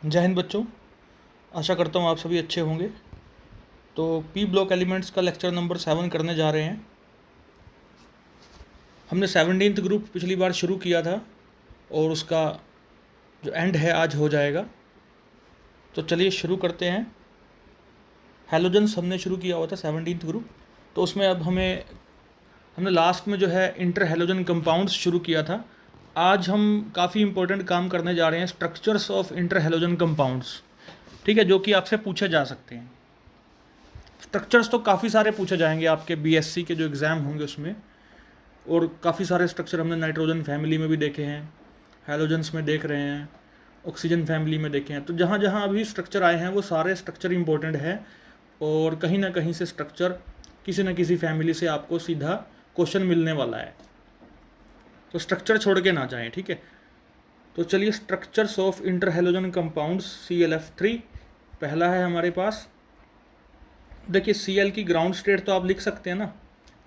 जय हिंद बच्चों। आशा करता हूँ आप सभी अच्छे होंगे। तो पी ब्लॉक एलिमेंट्स का लेक्चर नंबर 7 करने जा रहे हैं। हमने 17th ग्रुप पिछली बार शुरू किया था और उसका जो एंड है आज हो जाएगा। तो चलिए शुरू करते हैं। हैलोजन्स हमने शुरू किया हुआ था 17th ग्रुप, तो उसमें अब हमने लास्ट में जो है इंटर हैलोजन कंपाउंड्स शुरू किया था। आज हम काफ़ी इंपॉर्टेंट काम करने जा रहे हैं, structures of inter halogen compounds. ठीक है, जो कि आपसे पूछे जा सकते हैं। स्ट्रक्चर्स तो काफ़ी सारे पूछे जाएंगे आपके बीएससी के जो एग्ज़ाम होंगे उसमें, और काफ़ी सारे स्ट्रक्चर हमने नाइट्रोजन फैमिली में भी देखे हैं, हैलोजन्स में देख रहे हैं, ऑक्सीजन फैमिली में देखे हैं। तो जहाँ जहाँ अभी स्ट्रक्चर आए हैं वो सारे स्ट्रक्चर इंपॉर्टेंट है, और कहीं ना कहीं से स्ट्रक्चर किसी न किसी फैमिली से आपको सीधा क्वेश्चन मिलने वाला है। तो स्ट्रक्चर छोड़ के ना जाएं, ठीक है। तो चलिए, structures of inter halogen compounds ClF3 पहला है हमारे पास। देखिए, Cl की ग्राउंड स्टेट तो आप लिख सकते हैं ना,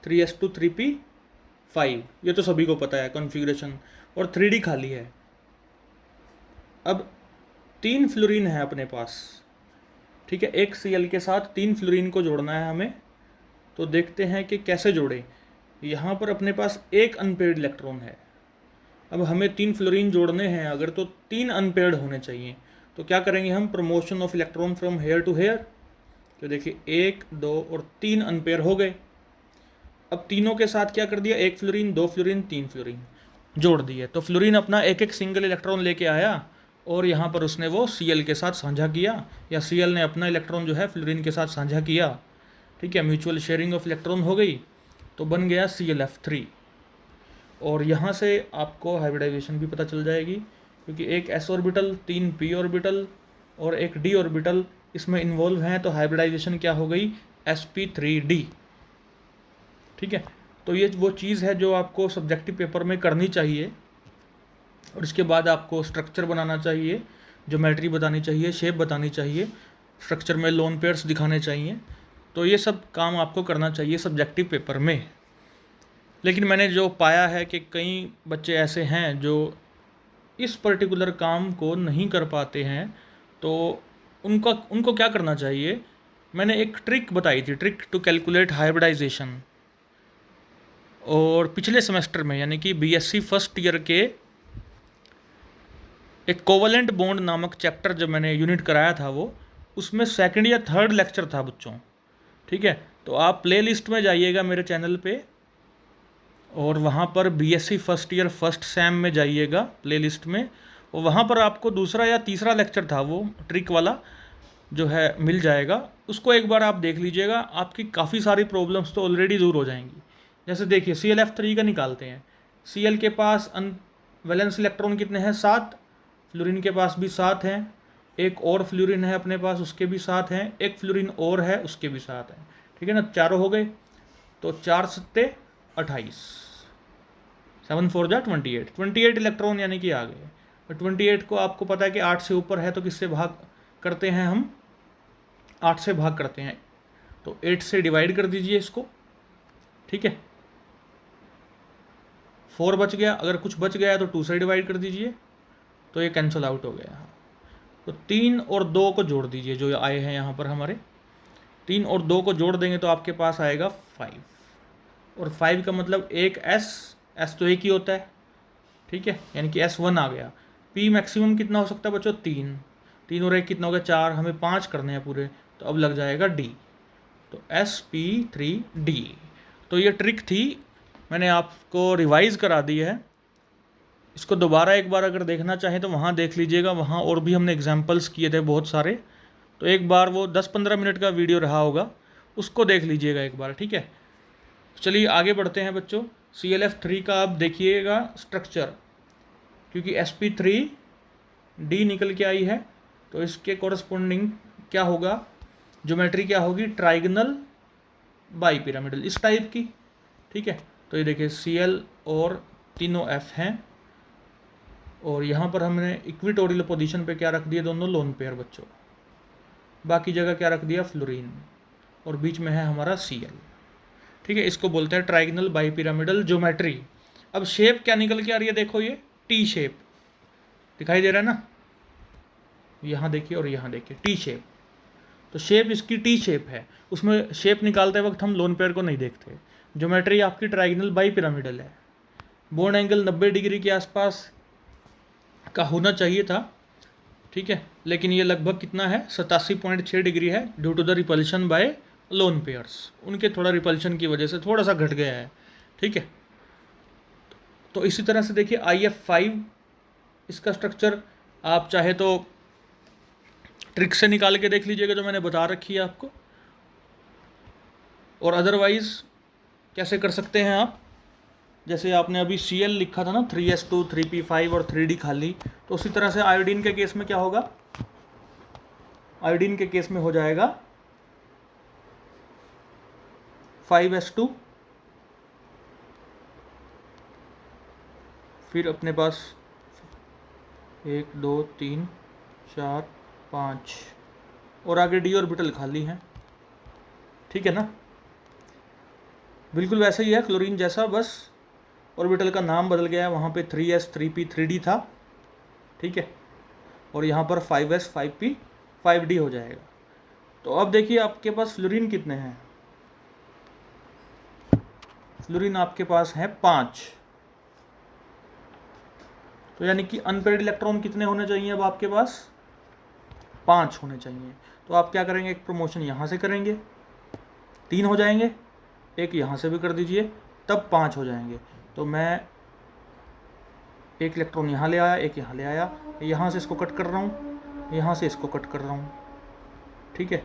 3s2 3p5, ये तो सभी को पता है कॉन्फ़िगरेशन, और 3d खाली है। अब 3 फ्लोरीन है अपने पास, ठीक है। एक Cl के साथ 3 फ्लोरीन को जोड़ना है हमें। तो देखते हैं कि कैसे जोड़ें। यहाँ पर अपने पास एक अनपेयर्ड इलेक्ट्रॉन है। अब हमें 3 फ्लोरीन जोड़ने हैं अगर, तो 3 अनपेयर्ड होने चाहिए। तो क्या करेंगे हम, promotion of electron from here to here. तो देखिए 1 2 और 3 अनपेयर हो गए। अब तीनों के साथ क्या कर दिया, 1 फ्लोरीन 2 फ्लोरीन 3 फ्लोरीन जोड़ दिए। तो फ्लोरीन अपना एक एक सिंगल इलेक्ट्रॉन लेके आया और यहाँ पर उसने वो Cl के साथ साझा किया, या Cl ने अपना इलेक्ट्रॉन जो है फ्लोरीन के साथ साझा किया। ठीक है, म्यूचुअल शेयरिंग ऑफ इलेक्ट्रॉन हो गई, तो बन गया ClF3। और यहाँ से आपको हाइब्रिडाइजेशन भी पता चल जाएगी, क्योंकि एक s ऑर्बिटल 3 p ऑर्बिटल और एक d ऑर्बिटल इसमें इन्वॉल्व हैं। तो हाइब्रिडाइजेशन क्या हो गई, sp3d। ठीक है, तो ये वो चीज़ है जो आपको सब्जेक्टिव पेपर में करनी चाहिए। और इसके बाद आपको स्ट्रक्चर बनाना चाहिए, ज्योमेट्री बतानी चाहिए, शेप बतानी चाहिए, स्ट्रक्चर में लोन पेयर्स दिखाने चाहिए। तो ये सब काम आपको करना चाहिए सब्जेक्टिव पेपर में। लेकिन मैंने जो पाया है कि कई बच्चे ऐसे हैं जो इस पर्टिकुलर काम को नहीं कर पाते हैं, तो उनको क्या करना चाहिए। मैंने एक ट्रिक बताई थी, ट्रिक टू कैलकुलेट हाइब्रिडाइजेशन, और पिछले सेमेस्टर में यानी कि बीएससी फर्स्ट ईयर के एक कोवलेंट बॉन्ड नामक चैप्टर जब मैंने यूनिट कराया था, वो उसमें सेकंड या थर्ड लेक्चर था बच्चों। ठीक है, तो आप प्ले लिस्ट में जाइएगा मेरे चैनल पे, और वहाँ पर BSc first year first sem में जाइएगा प्ले लिस्ट में, और वहाँ पर आपको दूसरा या तीसरा लेक्चर था वो ट्रिक वाला जो है मिल जाएगा। उसको एक बार आप देख लीजिएगा, आपकी काफ़ी सारी प्रॉब्लम्स तो ऑलरेडी दूर हो जाएंगी। जैसे देखिए ClF3 का निकालते हैं। Cl के पास वैलेंस इलेक्ट्रॉन कितने हैं, 7। फ्लोरीन के पास भी 7 हैं। एक और फ्लोरीन है अपने पास, उसके भी 7 हैं। एक फ्लोरीन और है, उसके भी 7 हैं। ठीक है ना, चारों हो गए। तो 4 सत्ते 28, 7 4 जा 28, 28 इलेक्ट्रॉन यानी कि आ गए। और 28 को आपको पता है कि 8 से ऊपर है तो किससे भाग करते हैं हम, 8 से भाग करते हैं। तो 8 से डिवाइड कर दीजिए इसको। ठीक है, 4 बच गया, अगर कुछ बच गया है तो 2 से डिवाइड कर दीजिए, तो ये कैंसिल आउट हो गया। तो 3 और 2 को जोड़ दीजिए, जो आए हैं यहाँ पर हमारे। 3 और 2 को जोड़ देंगे तो आपके पास आएगा 5, और 5 का मतलब एक S तो एक ही होता है। ठीक है, यानी कि S1 आ गया। P मैक्सिमम कितना हो सकता है बच्चों, 3। 3 और 1 कितना हो गया, 4। हमें 5 करने हैं पूरे, तो अब लग जाएगा D। तो sp3d। तो ये ट्रिक थी, मैंने आपको रिवाइज करा दी है। इसको दोबारा एक बार अगर देखना चाहें तो वहाँ देख लीजिएगा, वहाँ और भी हमने एग्जाम्पल्स किए थे बहुत सारे। तो एक बार वो 10-15 मिनट का वीडियो रहा होगा, उसको देख लीजिएगा एक बार। ठीक है, चलिए आगे बढ़ते हैं बच्चों। ClF3 का आप देखिएगा स्ट्रक्चर, क्योंकि sp3d निकल के आई है, तो इसके कॉरस्पॉन्डिंग क्या होगा, ज्योमेट्री क्या होगी, ट्राइगनल बाई पिरामिडल, इस टाइप की। ठीक है, तो ये देखिए Cl और तीनों F हैं, और यहाँ पर हमने इक्विटोरियल पोजीशन पे क्या रख दिया, दोनों लोन पेयर बच्चों। बाकी जगह क्या रख दिया, फ्लोरीन, और बीच में है हमारा Cl। ठीक है, इसको बोलते हैं ट्राइगनल बाई पिरामिडल ज्योमेट्री। अब शेप क्या निकल के आ रही है, देखो ये टी शेप दिखाई दे रहा है ना। यहाँ देखिए और यहाँ देखिए टी शेप, तो शेप इसकी टी शेप है। उसमें शेप निकालते वक्त हम लोन पेयर को नहीं देखते। ज्योमेट्री आपकी ट्राइगनल बाई पिरामिडल है। बोन एंगल 90 डिग्री के आसपास का होना चाहिए था, ठीक है, लेकिन ये लगभग कितना है, 87.6 डिग्री है, due to the repulsion by lone pairs. उनके थोड़ा रिपल्शन की वजह से थोड़ा सा घट गया है, ठीक है। तो इसी तरह से देखिए IF5 इसका स्ट्रक्चर आप चाहे तो ट्रिक से निकाल के देख लीजिएगा जो मैंने बता रखी है आपको, और अदरवाइज कैसे कर सकते हैं आप, जैसे आपने अभी Cl लिखा था ना 3s2 3p5 और 3d खाली, तो उसी तरह से आयोडीन के केस में क्या होगा, आयोडीन के केस में हो जाएगा 5s2, फिर अपने पास 1 2 3 4 5 और आगे d ऑर्बिटल खाली हैं, ठीक है ना। बिल्कुल वैसे ही है क्लोरीन जैसा, बस ऑर्बिटल का नाम बदल गया है, वहाँ पे 3s 3p 3d था, ठीक है, और यहाँ पर 5s 5p 5d हो जाएगा। तो अब देखिए आपके पास फ्लोरीन कितने हैं, फ्लोरीन आपके पास है 5, तो यानी कि अनपेयर्ड इलेक्ट्रॉन कितने होने चाहिए अब आपके पास, 5 होने चाहिए। तो आप क्या करेंगे, एक प्रमोशन यहाँ से करेंगे, 3 हो जाएंगे, एक यहाँ से भी कर दीजिए, तब 5 हो जाएंगे। तो मैं एक इलेक्ट्रॉन यहाँ ले आया, एक यहाँ ले आया, यहाँ से इसको कट कर रहा हूँ, यहाँ से इसको कट कर रहा हूँ, ठीक है।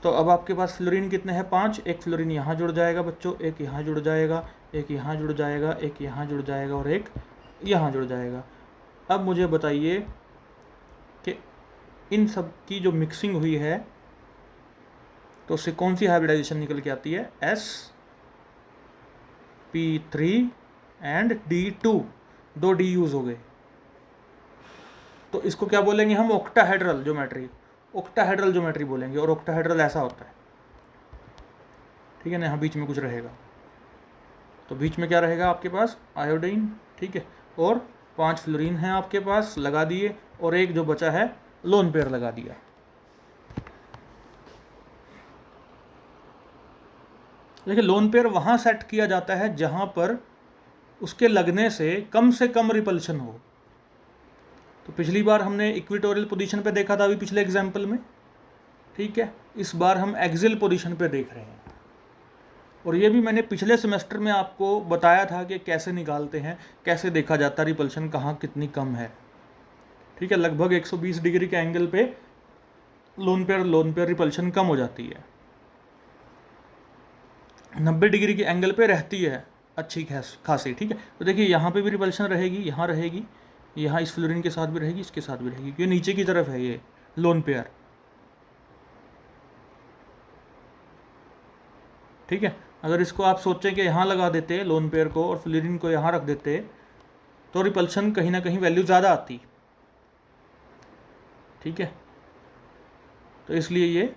तो अब आपके पास फ्लोरीन कितने हैं, 5, एक फ्लोरीन यहाँ जुड़ जाएगा बच्चों, एक यहाँ जुड़ जाएगा, एक यहाँ जुड़ जाएगा, एक यहाँ जुड़ जाएगा और एक यहाँ जुड़ जाएगा। अब मुझे बताइए कि इन सब की जो मिक्सिंग हुई है तो उससे कौन सी हाइब्रिडाइजेशन निकल के आती है, sp3 and d2, 2 d use हो गए, तो इसको क्या बोलेंगे हम, ऑक्टाहेड्रल ज्योमेट्री, ऑक्टाहेड्रल ज्योमेट्री बोलेंगे। और ऑक्टाहेड्रल ऐसा होता है, ठीक है ना, यहाँ बीच में कुछ रहेगा, तो बीच में क्या रहेगा आपके पास, आयोडीन, ठीक है, और 5 फ्लोरीन हैं आपके पास, लगा दिए, और एक जो बचा है लोन पेयर लगा दिया। देखिए लोन पेयर वहाँ सेट किया जाता है जहाँ पर उसके लगने से कम रिपल्शन हो। तो पिछली बार हमने इक्वेटोरियल पोजीशन पे देखा था अभी पिछले एग्जाम्पल में, ठीक है, इस बार हम एक्सियल पोजीशन पे देख रहे हैं। और ये भी मैंने पिछले सेमेस्टर में आपको बताया था कि कैसे निकालते हैं, कैसे देखा जाता है रिपल्शन कहाँ कितनी कम है, ठीक है। लगभग 120 डिग्री के एंगल पे लोन पेयर रिपल्शन कम हो जाती है, 90 डिग्री के एंगल पे रहती है अच्छी खासी, ठीक है। तो देखिए यहाँ पे भी रिपल्शन रहेगी, यहाँ रहेगी, यहाँ इस फ्लोरीन के साथ भी रहेगी, इसके साथ भी रहेगी, क्योंकि नीचे की तरफ है ये लोन पेयर, ठीक है। अगर इसको आप सोचें कि यहाँ लगा देते लोन पेयर को और फ्लोरीन को यहाँ रख देते तो रिपल्शन कहीं ना कहीं वैल्यू ज़्यादा आती, ठीक है। तो इसलिए ये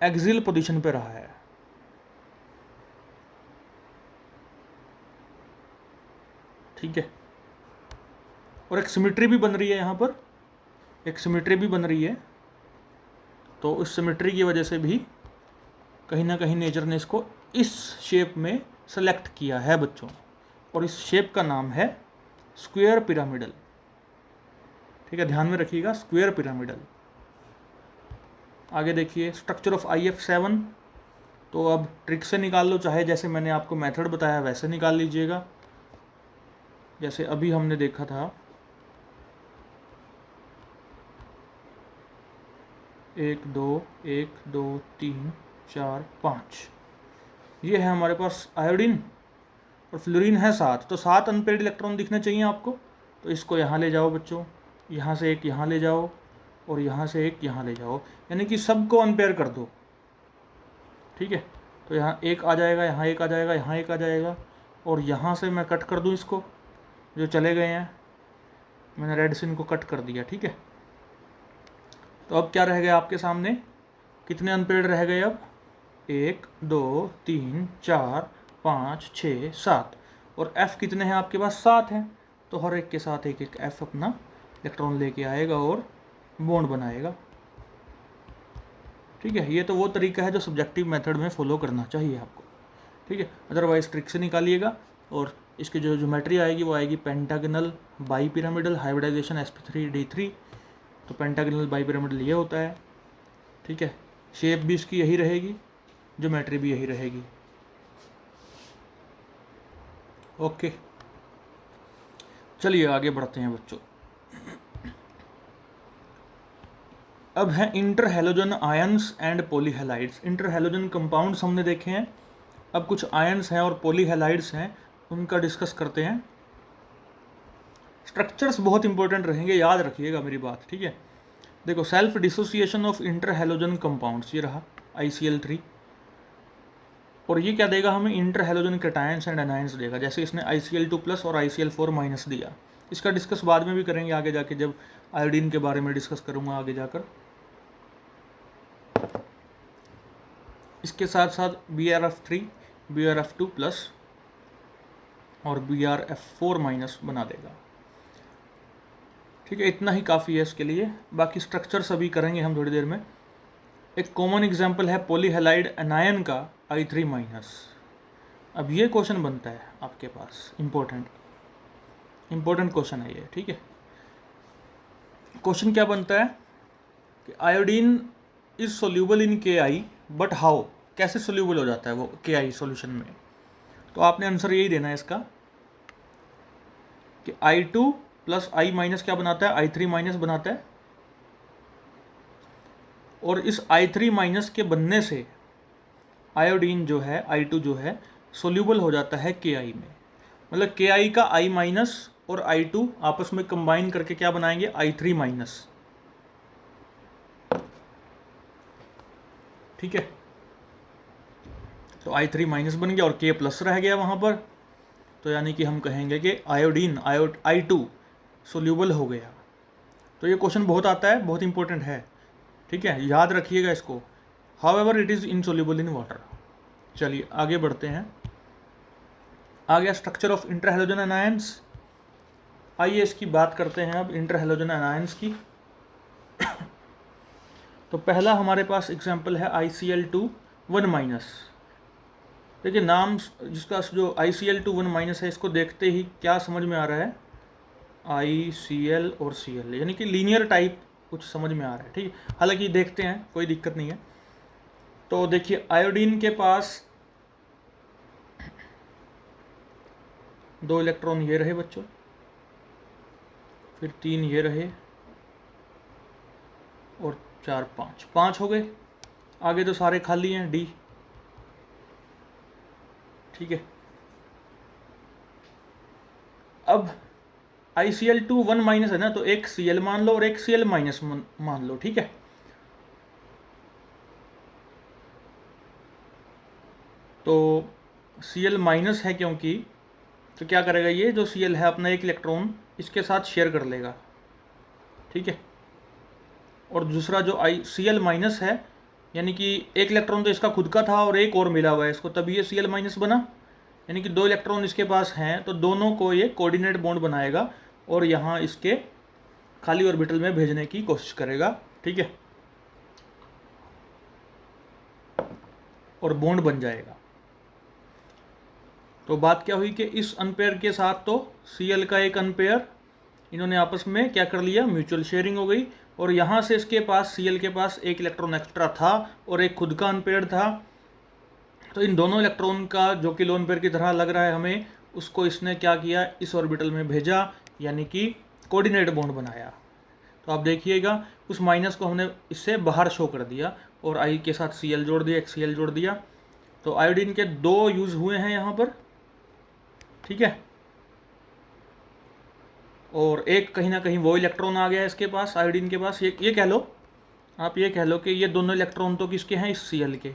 एक्सियल पोजीशन पे रहा है, ठीक है। और एक सिमेट्री भी बन रही है, यहाँ पर एक सिमेट्री भी बन रही है, तो उस सिमेट्री की वजह से भी कहीं ना कहीं नेचर ने इसको इस शेप में सेलेक्ट किया है बच्चों, और इस शेप का नाम है स्क्वायर पिरामिडल, ठीक है, ध्यान में रखिएगा, स्क्वायर पिरामिडल। आगे देखिए स्ट्रक्चर ऑफ IF7, तो अब ट्रिक से निकाल लो, चाहे जैसे मैंने आपको मेथड बताया वैसे निकाल लीजिएगा। जैसे अभी हमने देखा था 1 2 1 2 3 4 5, ये है हमारे पास आयोडीन, और फ्लोरीन है 7, तो 7 अनपेयर्ड इलेक्ट्रॉन दिखने चाहिए आपको। तो इसको यहाँ ले जाओ बच्चों, यहाँ से एक यहाँ ले जाओ, और यहाँ से एक यहाँ ले जाओ, यानी कि सबको अनपेयर कर दो, ठीक है। तो यहाँ एक आ जाएगा, यहाँ एक आ जाएगा, यहाँ एक आ जाएगा, और यहाँ से मैं कट कर दूँ इसको, जो चले गए हैं मैंने रेड से इनको कट कर दिया, ठीक है। तो अब क्या रह गया आपके सामने, कितने अनपेयर्ड रह गए अब, 1 2 3 4 5 6 7, और F कितने हैं आपके पास, 7 हैं, तो हर एक के साथ एक एक F अपना इलेक्ट्रॉन लेके आएगा और बॉन्ड बनाएगा। ठीक है, ये तो वो तरीका है जो सब्जेक्टिव मेथड में फॉलो करना चाहिए आपको। ठीक है, अदरवाइज ट्रिक से निकालिएगा। और इसकी जो ज्योमेट्री आएगी वो आएगी pentagonal bi pyramidal hybridisation sp3d3। तो पेंटागनल बाई पिरामिडल ये होता है। ठीक है, शेप भी इसकी यही रहेगी, ज्योमेट्री भी यही रहेगी। ओके, चलिए आगे बढ़ते हैं बच्चों। अब है inter halogen ions and polyhalides. Inter halogen compounds हमने देखे हैं, अब कुछ आयंस हैं और पॉलीहैलाइड्स हैं, उनका डिस्कस करते हैं। स्ट्रक्चर्स बहुत इंपॉर्टेंट रहेंगे, याद रखिएगा मेरी बात। ठीक है, देखो self dissociation of inter halogen compounds, ये रहा ICl3। और ये क्या देगा हमें, inter halogen cations and anions देगा। जैसे इसने ICl2+ और ICl4- दिया। इसका डिस्कस बाद में भी करेंगे आगे जाके, जब आयोडीन के बारे में डिस्कस करूंगा आगे जाकर। इसके साथ साथ BrF3, BrF2+ और BrF4- बना देगा। ठीक है, इतना ही काफ़ी है इसके लिए, बाकी स्ट्रक्चर सभी करेंगे हम थोड़ी देर में। एक कॉमन एग्जांपल है पॉलीहैलाइड एनायन का I3-। अब ये क्वेश्चन बनता है आपके पास, इंपॉर्टेंट क्वेश्चन है ये। ठीक है, क्वेश्चन क्या बनता है कि iodine is soluble in KI but how, कैसे सोल्यूबल हो जाता है वो KI सॉल्यूशन में। तो आपने आंसर यही देना है इसका कि I2+ I- क्या बनाता है, I3- बनाता है। और इस I3- के बनने से आयोडीन जो है, I2 जो है, सोल्यूबल हो जाता है KI में। मतलब KI का I- और I2 आपस में कंबाइन करके क्या बनाएंगे, I3-। ठीक है, तो I3- बन गया और K+ रह गया वहाँ पर। तो यानी कि हम कहेंगे कि आयोडीन I2 सोल्यूबल हो गया। तो ये क्वेश्चन बहुत आता है, बहुत इंपॉर्टेंट है। ठीक है, याद रखिएगा इसको। However it is insoluble in water. चलिए आगे बढ़ते हैं। आ गया structure of inter halogen anions. आइए इसकी बात करते हैं अब, इंटर हैलोजन एनायंस की। तो पहला हमारे पास एग्जांपल है ICl2-। देखिए नाम जिसका जो ICl2-, है, इसको देखते ही क्या समझ में आ रहा है, ICl और Cl, यानी कि लीनियर टाइप कुछ समझ में आ रहा है। ठीक है, हालांकि देखते हैं, कोई दिक्कत नहीं है। तो देखिए आयोडीन के पास 2 इलेक्ट्रॉन ये रहे बच्चों, फिर 3 ये रहे, और 4 5 हो गए। आगे तो सारे खाली हैं, D। ठीक है, अब ICl2-, है ना, तो एक Cl मान लो और एक Cl- मान लो। ठीक है, तो Cl- है क्योंकि, तो क्या करेगा ये जो Cl है अपना एक इलेक्ट्रॉन इसके साथ शेयर कर लेगा। ठीक है, और दूसरा जो Cl- है, यानी कि एक इलेक्ट्रॉन तो इसका खुद का था और एक और मिला हुआ है इसको, तभी ये Cl- बना। यानी कि 2 इलेक्ट्रॉन इसके पास हैं, तो दोनों को ये कोऑर्डिनेट बॉन्ड बनाएगा और यहाँ इसके खाली ऑर्बिटल में भेजने की कोशिश करेगा। ठीक है, और बॉन्ड बन जाएगा। तो बात क्या हुई कि इस अनपेयर के साथ तो Cl का एक अनपेयर, इन्होंने आपस में क्या कर लिया, म्यूचुअल शेयरिंग हो गई। और यहाँ से इसके पास Cl के पास एक इलेक्ट्रॉन एक्स्ट्रा था और एक खुद का अनपेयर था। तो इन दोनों इलेक्ट्रॉन का जो कि लोन पेयर की तरह लग रहा है हमें, उसको इसने क्या किया, इस ऑर्बिटल में भेजा, यानी कि कोऑर्डिनेट बॉन्ड बनाया। तो आप देखिएगा उस माइनस को हमने इससे बाहर शो कर दिया और I के साथ Cl जोड़ दिया, एक Cl जोड़ दिया। तो आयोडीन के 2 यूज़ हुए हैं यहाँ पर। ठीक है, और एक कहीं ना कहीं वो इलेक्ट्रॉन आ गया इसके पास, आयोडीन के पास। ये कह लो, आप ये कह लो कि ये दोनों इलेक्ट्रॉन तो किसके हैं, इस Cl के।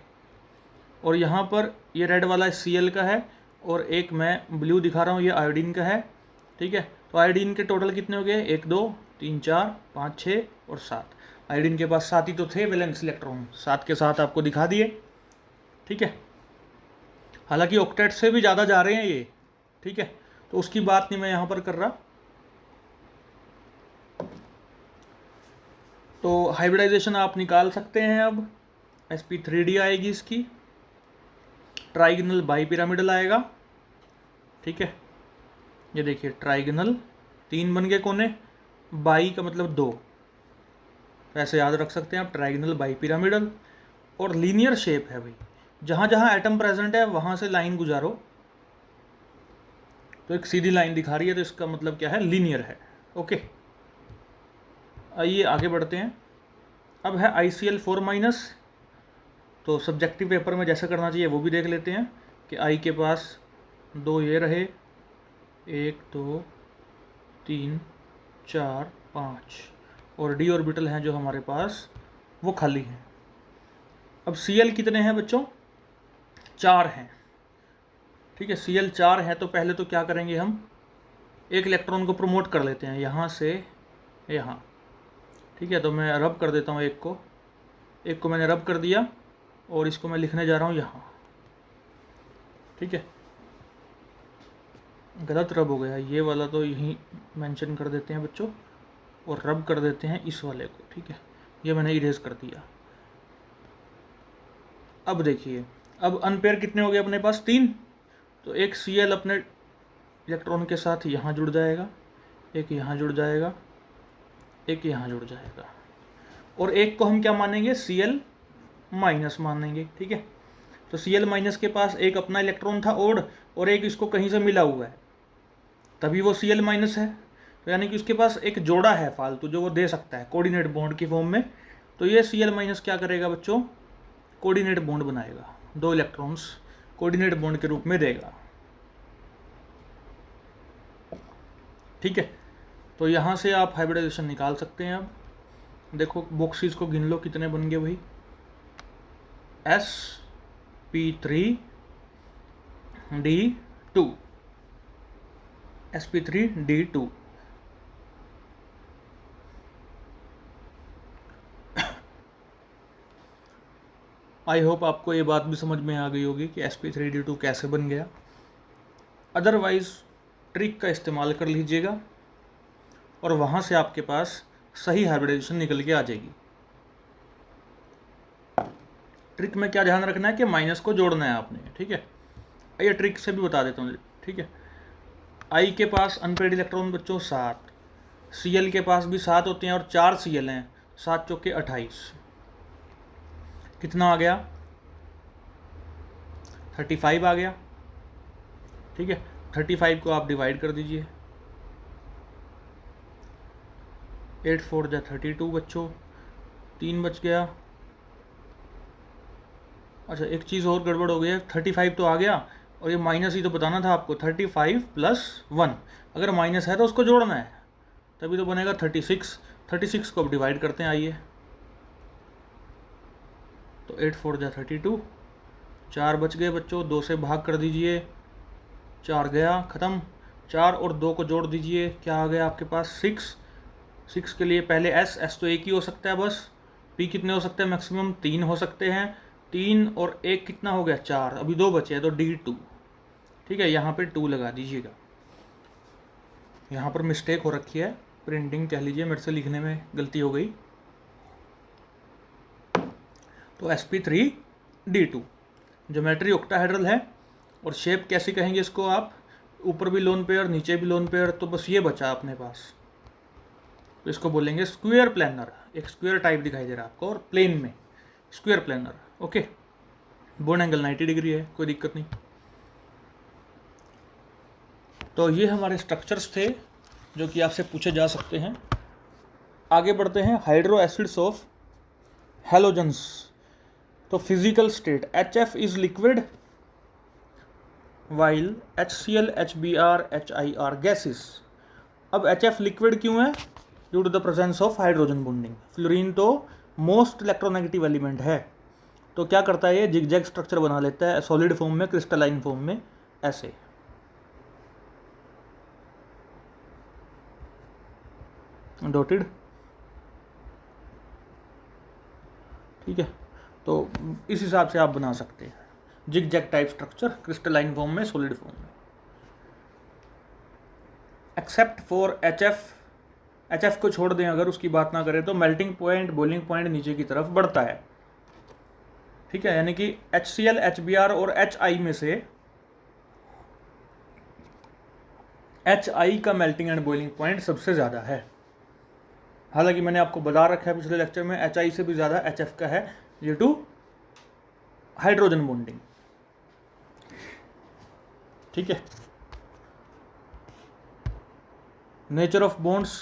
और यहाँ पर ये रेड वाला Cl का है और एक मैं ब्लू दिखा रहा हूँ, ये आयोडीन का है। ठीक है, तो आयोडीन के टोटल कितने हो गए, 1 2 3 4 5 6 और 7। आयोडीन के पास 7 ही तो थे वैलेंस इलेक्ट्रॉन, 7 के साथ आपको दिखा दिए। ठीक है, हालांकि ऑक्टेट से भी ज़्यादा जा रहे हैं ये। ठीक है, तो उसकी बात नहीं मैं यहाँ पर कर रहा। तो हाइब्रिडाइजेशन आप निकाल सकते हैं। अब sp3d आएगी इसकी, ट्राइगोनल बाईपिरामिडल आएगा, ठीक है। ये देखिए ट्राइगोनल, 3 बन गए कोने, बाई का मतलब 2, ऐसे याद रख सकते हैं आप, ट्राइगोनल बाईपिरामिडल। और लीनियर शेप है भाई, जहाँ जहाँ एटम प्रेजेंट है वहाँ से लाइन गुजारो, तो एक सीधी लाइन दिखा रही है, तो इसका मतलब क्या है, लीनियर है। ओके, आइए आगे बढ़ते हैं। अब है ICl4-, तो सब्जेक्टिव पेपर में जैसा करना चाहिए वो भी देख लेते हैं कि I के पास 2 ये रहे, 1 2 3 4 5, और d ऑर्बिटल हैं जो हमारे पास वो खाली हैं। अब Cl कितने हैं बच्चों, 4 हैं, ठीक है। Cl 4 है, तो पहले तो क्या करेंगे, हम एक इलेक्ट्रॉन को प्रमोट कर लेते हैं यहाँ से यहाँ, ठीक है। तो मैं रब कर देता हूँ, एक को मैंने रब कर दिया, और इसको मैं लिखने जा रहा हूँ यहाँ, ठीक है। गलत रब हो गया, ये वाला तो यहीं मेंशन कर देते हैं बच्चों, और रब कर देते हैं इस वाले को, ठीक है। ये मैंने इरेज कर दिया। अब देखिए, अब अनपेयर कितने हो गए अपने पास, 3, तो एक Cl अपने इलेक्ट्रॉन के साथ यहाँ जुड़ जाएगा, एक यहाँ जुड़ जाएगा, एक यहाँ जुड़ जाएगा, और एक को हम क्या मानेंगे, Cl- मानेंगे, ठीक है। तो Cl- के पास एक अपना इलेक्ट्रॉन था ओड, और एक इसको कहीं से मिला हुआ है, तभी वो Cl- है। तो यानी कि उसके पास एक जोड़ा है फालतू जो वो दे सकता है कोऑर्डिनेट बॉन्ड की फॉर्म में। तो ये Cl- क्या करेगा बच्चों, कोऑर्डिनेट बॉन्ड बनाएगा, 2 इलेक्ट्रॉन्स कोऑर्डिनेट बॉन्ड के रूप में देगा, ठीक है। तो यहाँ से आप हाइब्रिडाइजेशन निकाल सकते हैं। अब देखो बॉक्सेस को गिन लो कितने बन गए भाई, sp3d2, sp3d2, आई होप आपको ये बात भी समझ में आ गई होगी कि sp3d2 कैसे बन गया। अदरवाइज ट्रिक का इस्तेमाल कर लीजिएगा, और वहाँ से आपके पास सही हाइब्रिडाइजेशन निकल के आ जाएगी। ट्रिक में क्या ध्यान रखना है कि माइनस को जोड़ना है आपने, ठीक है। ये ट्रिक से भी बता देता हूँ, ठीक है। I के पास अनपेयर्ड इलेक्ट्रॉन बच्चों 7, Cl के पास भी 7 होते हैं, और 4 Cl हैं, 7 चौके 28, कितना आ गया, 35 आ गया, ठीक है। 35 को आप डिवाइड कर दीजिए, 8 4 जा 32 बच्चों, 3 बच गया। अच्छा एक चीज़ और गड़बड़ हो गई है, 35 तो आ गया, और ये माइनस ही तो बताना था आपको, 35 + 1, अगर माइनस है तो उसको जोड़ना है, तभी तो बनेगा 36। 36 को अब डिवाइड करते हैं, आइए। तो 8 4 जा 32, 4 बच गए बच्चों, 2 से भाग कर दीजिए, 4 गया ख़त्म, 4 और 2 को जोड़ दीजिए, क्या आ गया आपके पास, 6। 6 के लिए पहले S तो एक ही हो सकता है बस, P कितने हो सकते हैं मैक्सिमम, 3 हो सकते हैं, 3 और 1 कितना हो गया, 4, अभी 2 बचे हैं, तो D2, ठीक है। यहाँ पे 2 लगा दीजिएगा, यहाँ पर मिस्टेक हो रखी है, प्रिंटिंग कह लीजिए, मेरे से लिखने में गलती हो गई। तो sp3d2 ज्योमेट्री ऑक्टाहेड्रल है, और शेप कैसी कहेंगे इसको आप, ऊपर भी लोन पेयर नीचे भी लोन पेयर, तो बस ये बचा अपने पास, तो इसको बोलेंगे स्क्वायर प्लानर, एक स्क्वायर टाइप दिखाई दे रहा है आपको, और प्लेन में square planar, okay. Bond angle 90 degree है, कोई दिक्कत नहीं। तो ये हमारे स्ट्रक्चर्स थे जो कि आपसे पूछे जा सकते हैं। आगे बढ़ते हैं, हाइड्रो एसिड्स ऑफ हैलोजन्स। तो physical state, HF is liquid while HCl HBr HIR gases. अब HF लिक्विड क्यों है, due to the presence of hydrogen bonding. Fluorine तो मोस्ट इलेक्ट्रोनेगेटिव एलिमेंट है, तो क्या करता है ये, जिगजैग स्ट्रक्चर बना लेता है, सॉलिड फॉर्म में, क्रिस्टलाइन फॉर्म में, ऐसे। डॉटेड, ठीक है। तो इस हिसाब से आप बना सकते हैं zigzag type structure, crystalline form में, सॉलिड फॉर्म में। एक्सेप्ट फॉर HF HF को छोड़ दें अगर, उसकी बात ना करें, तो मेल्टिंग पॉइंट, बॉइलिंग पॉइंट नीचे की तरफ बढ़ता है, ठीक है। यानी कि HCl, HBr और HI में से HI का मेल्टिंग एंड बॉइलिंग पॉइंट सबसे ज़्यादा है। हालांकि मैंने आपको बता रखा है पिछले लेक्चर में, HI से भी ज़्यादा HF का है ड्यू टू हाइड्रोजन बॉन्डिंग, ठीक है। नेचर ऑफ बॉन्ड्स,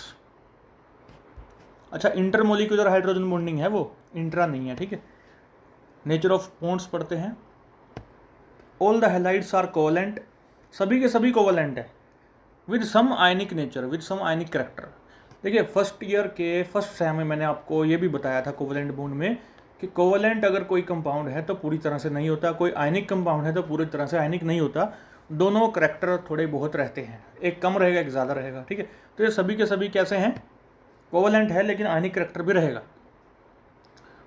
अच्छा इंटरमोलिकुलर हाइड्रोजन बॉन्डिंग है वो, इंट्रा नहीं है, ठीक है। नेचर ऑफ बॉन्ड्स पढ़ते हैं। All the halides are covalent, सभी के सभी कोवलेंट है, with some ionic nature, with some ionic character. देखिए फर्स्ट ईयर के फर्स्ट सेम में मैंने आपको ये भी बताया था कोवलेंट बॉन्ड में कि कोवलेंट अगर कोई कंपाउंड है तो पूरी तरह से नहीं होता, कोई आयनिक कंपाउंड है तो पूरी तरह से आयनिक नहीं होता, दोनों करेक्टर थोड़े बहुत रहते हैं, एक कम रहेगा एक ज़्यादा रहेगा, ठीक है। तो ये सभी के सभी कैसे हैं, कोवलेंट है लेकिन आयनिक करेक्टर भी रहेगा।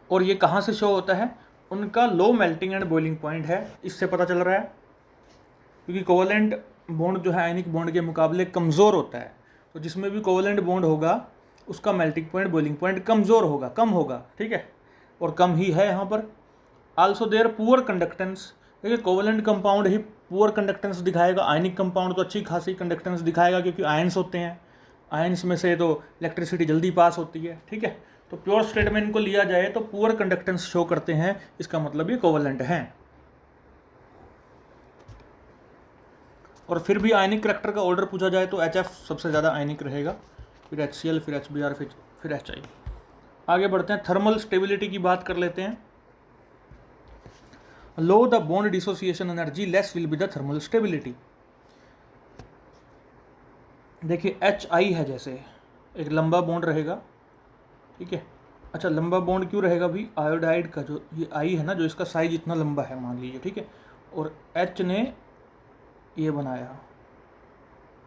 और ये कहाँ से शो होता है, उनका low melting and boiling point है, इससे पता चल रहा है, क्योंकि कोवलेंट बॉन्ड जो है आयनिक बॉन्ड के मुकाबले कमज़ोर होता है, तो जिसमें भी कोवलेंट बॉन्ड होगा उसका मेल्टिंग पॉइंट, बॉइलिंग पॉइंट कमज़ोर होगा, कम होगा, ठीक है, और कम ही है यहाँ पर। आल्सो देयर पुअर कंडक्टेंस, देखिए कोवलेंट कंपाउंड ही पुअर कंडक्टेंस दिखाएगा, आयनिक कंपाउंड तो अच्छी खासी कंडक्टेंस दिखाएगा क्योंकि आयंस होते हैं, आयंस में से तो इलेक्ट्रिसिटी जल्दी पास होती है, ठीक है। तो प्योर स्टेट में इनको लिया जाए तो पुअर कंडक्टेंस शो करते हैं, इसका मतलब ये कोवलेंट हैं। और फिर भी आयनिक करेक्टर का ऑर्डर पूछा जाए तो HF सबसे ज़्यादा आयनिक रहेगा, फिर HCl, फिर HBr, फिर HI। आगे बढ़ते हैं, थर्मल स्टेबिलिटी की बात कर लेते हैं। Low the bond dissociation energy less will be the thermal stability. देखिए HI है, जैसे एक लंबा बॉन्ड रहेगा, ठीक है। अच्छा लंबा बॉन्ड क्यों रहेगा भी, आयोडाइड का जो ये I है ना, जो इसका साइज इतना लंबा है मान लीजिए, ठीक है, और H ने ये बनाया,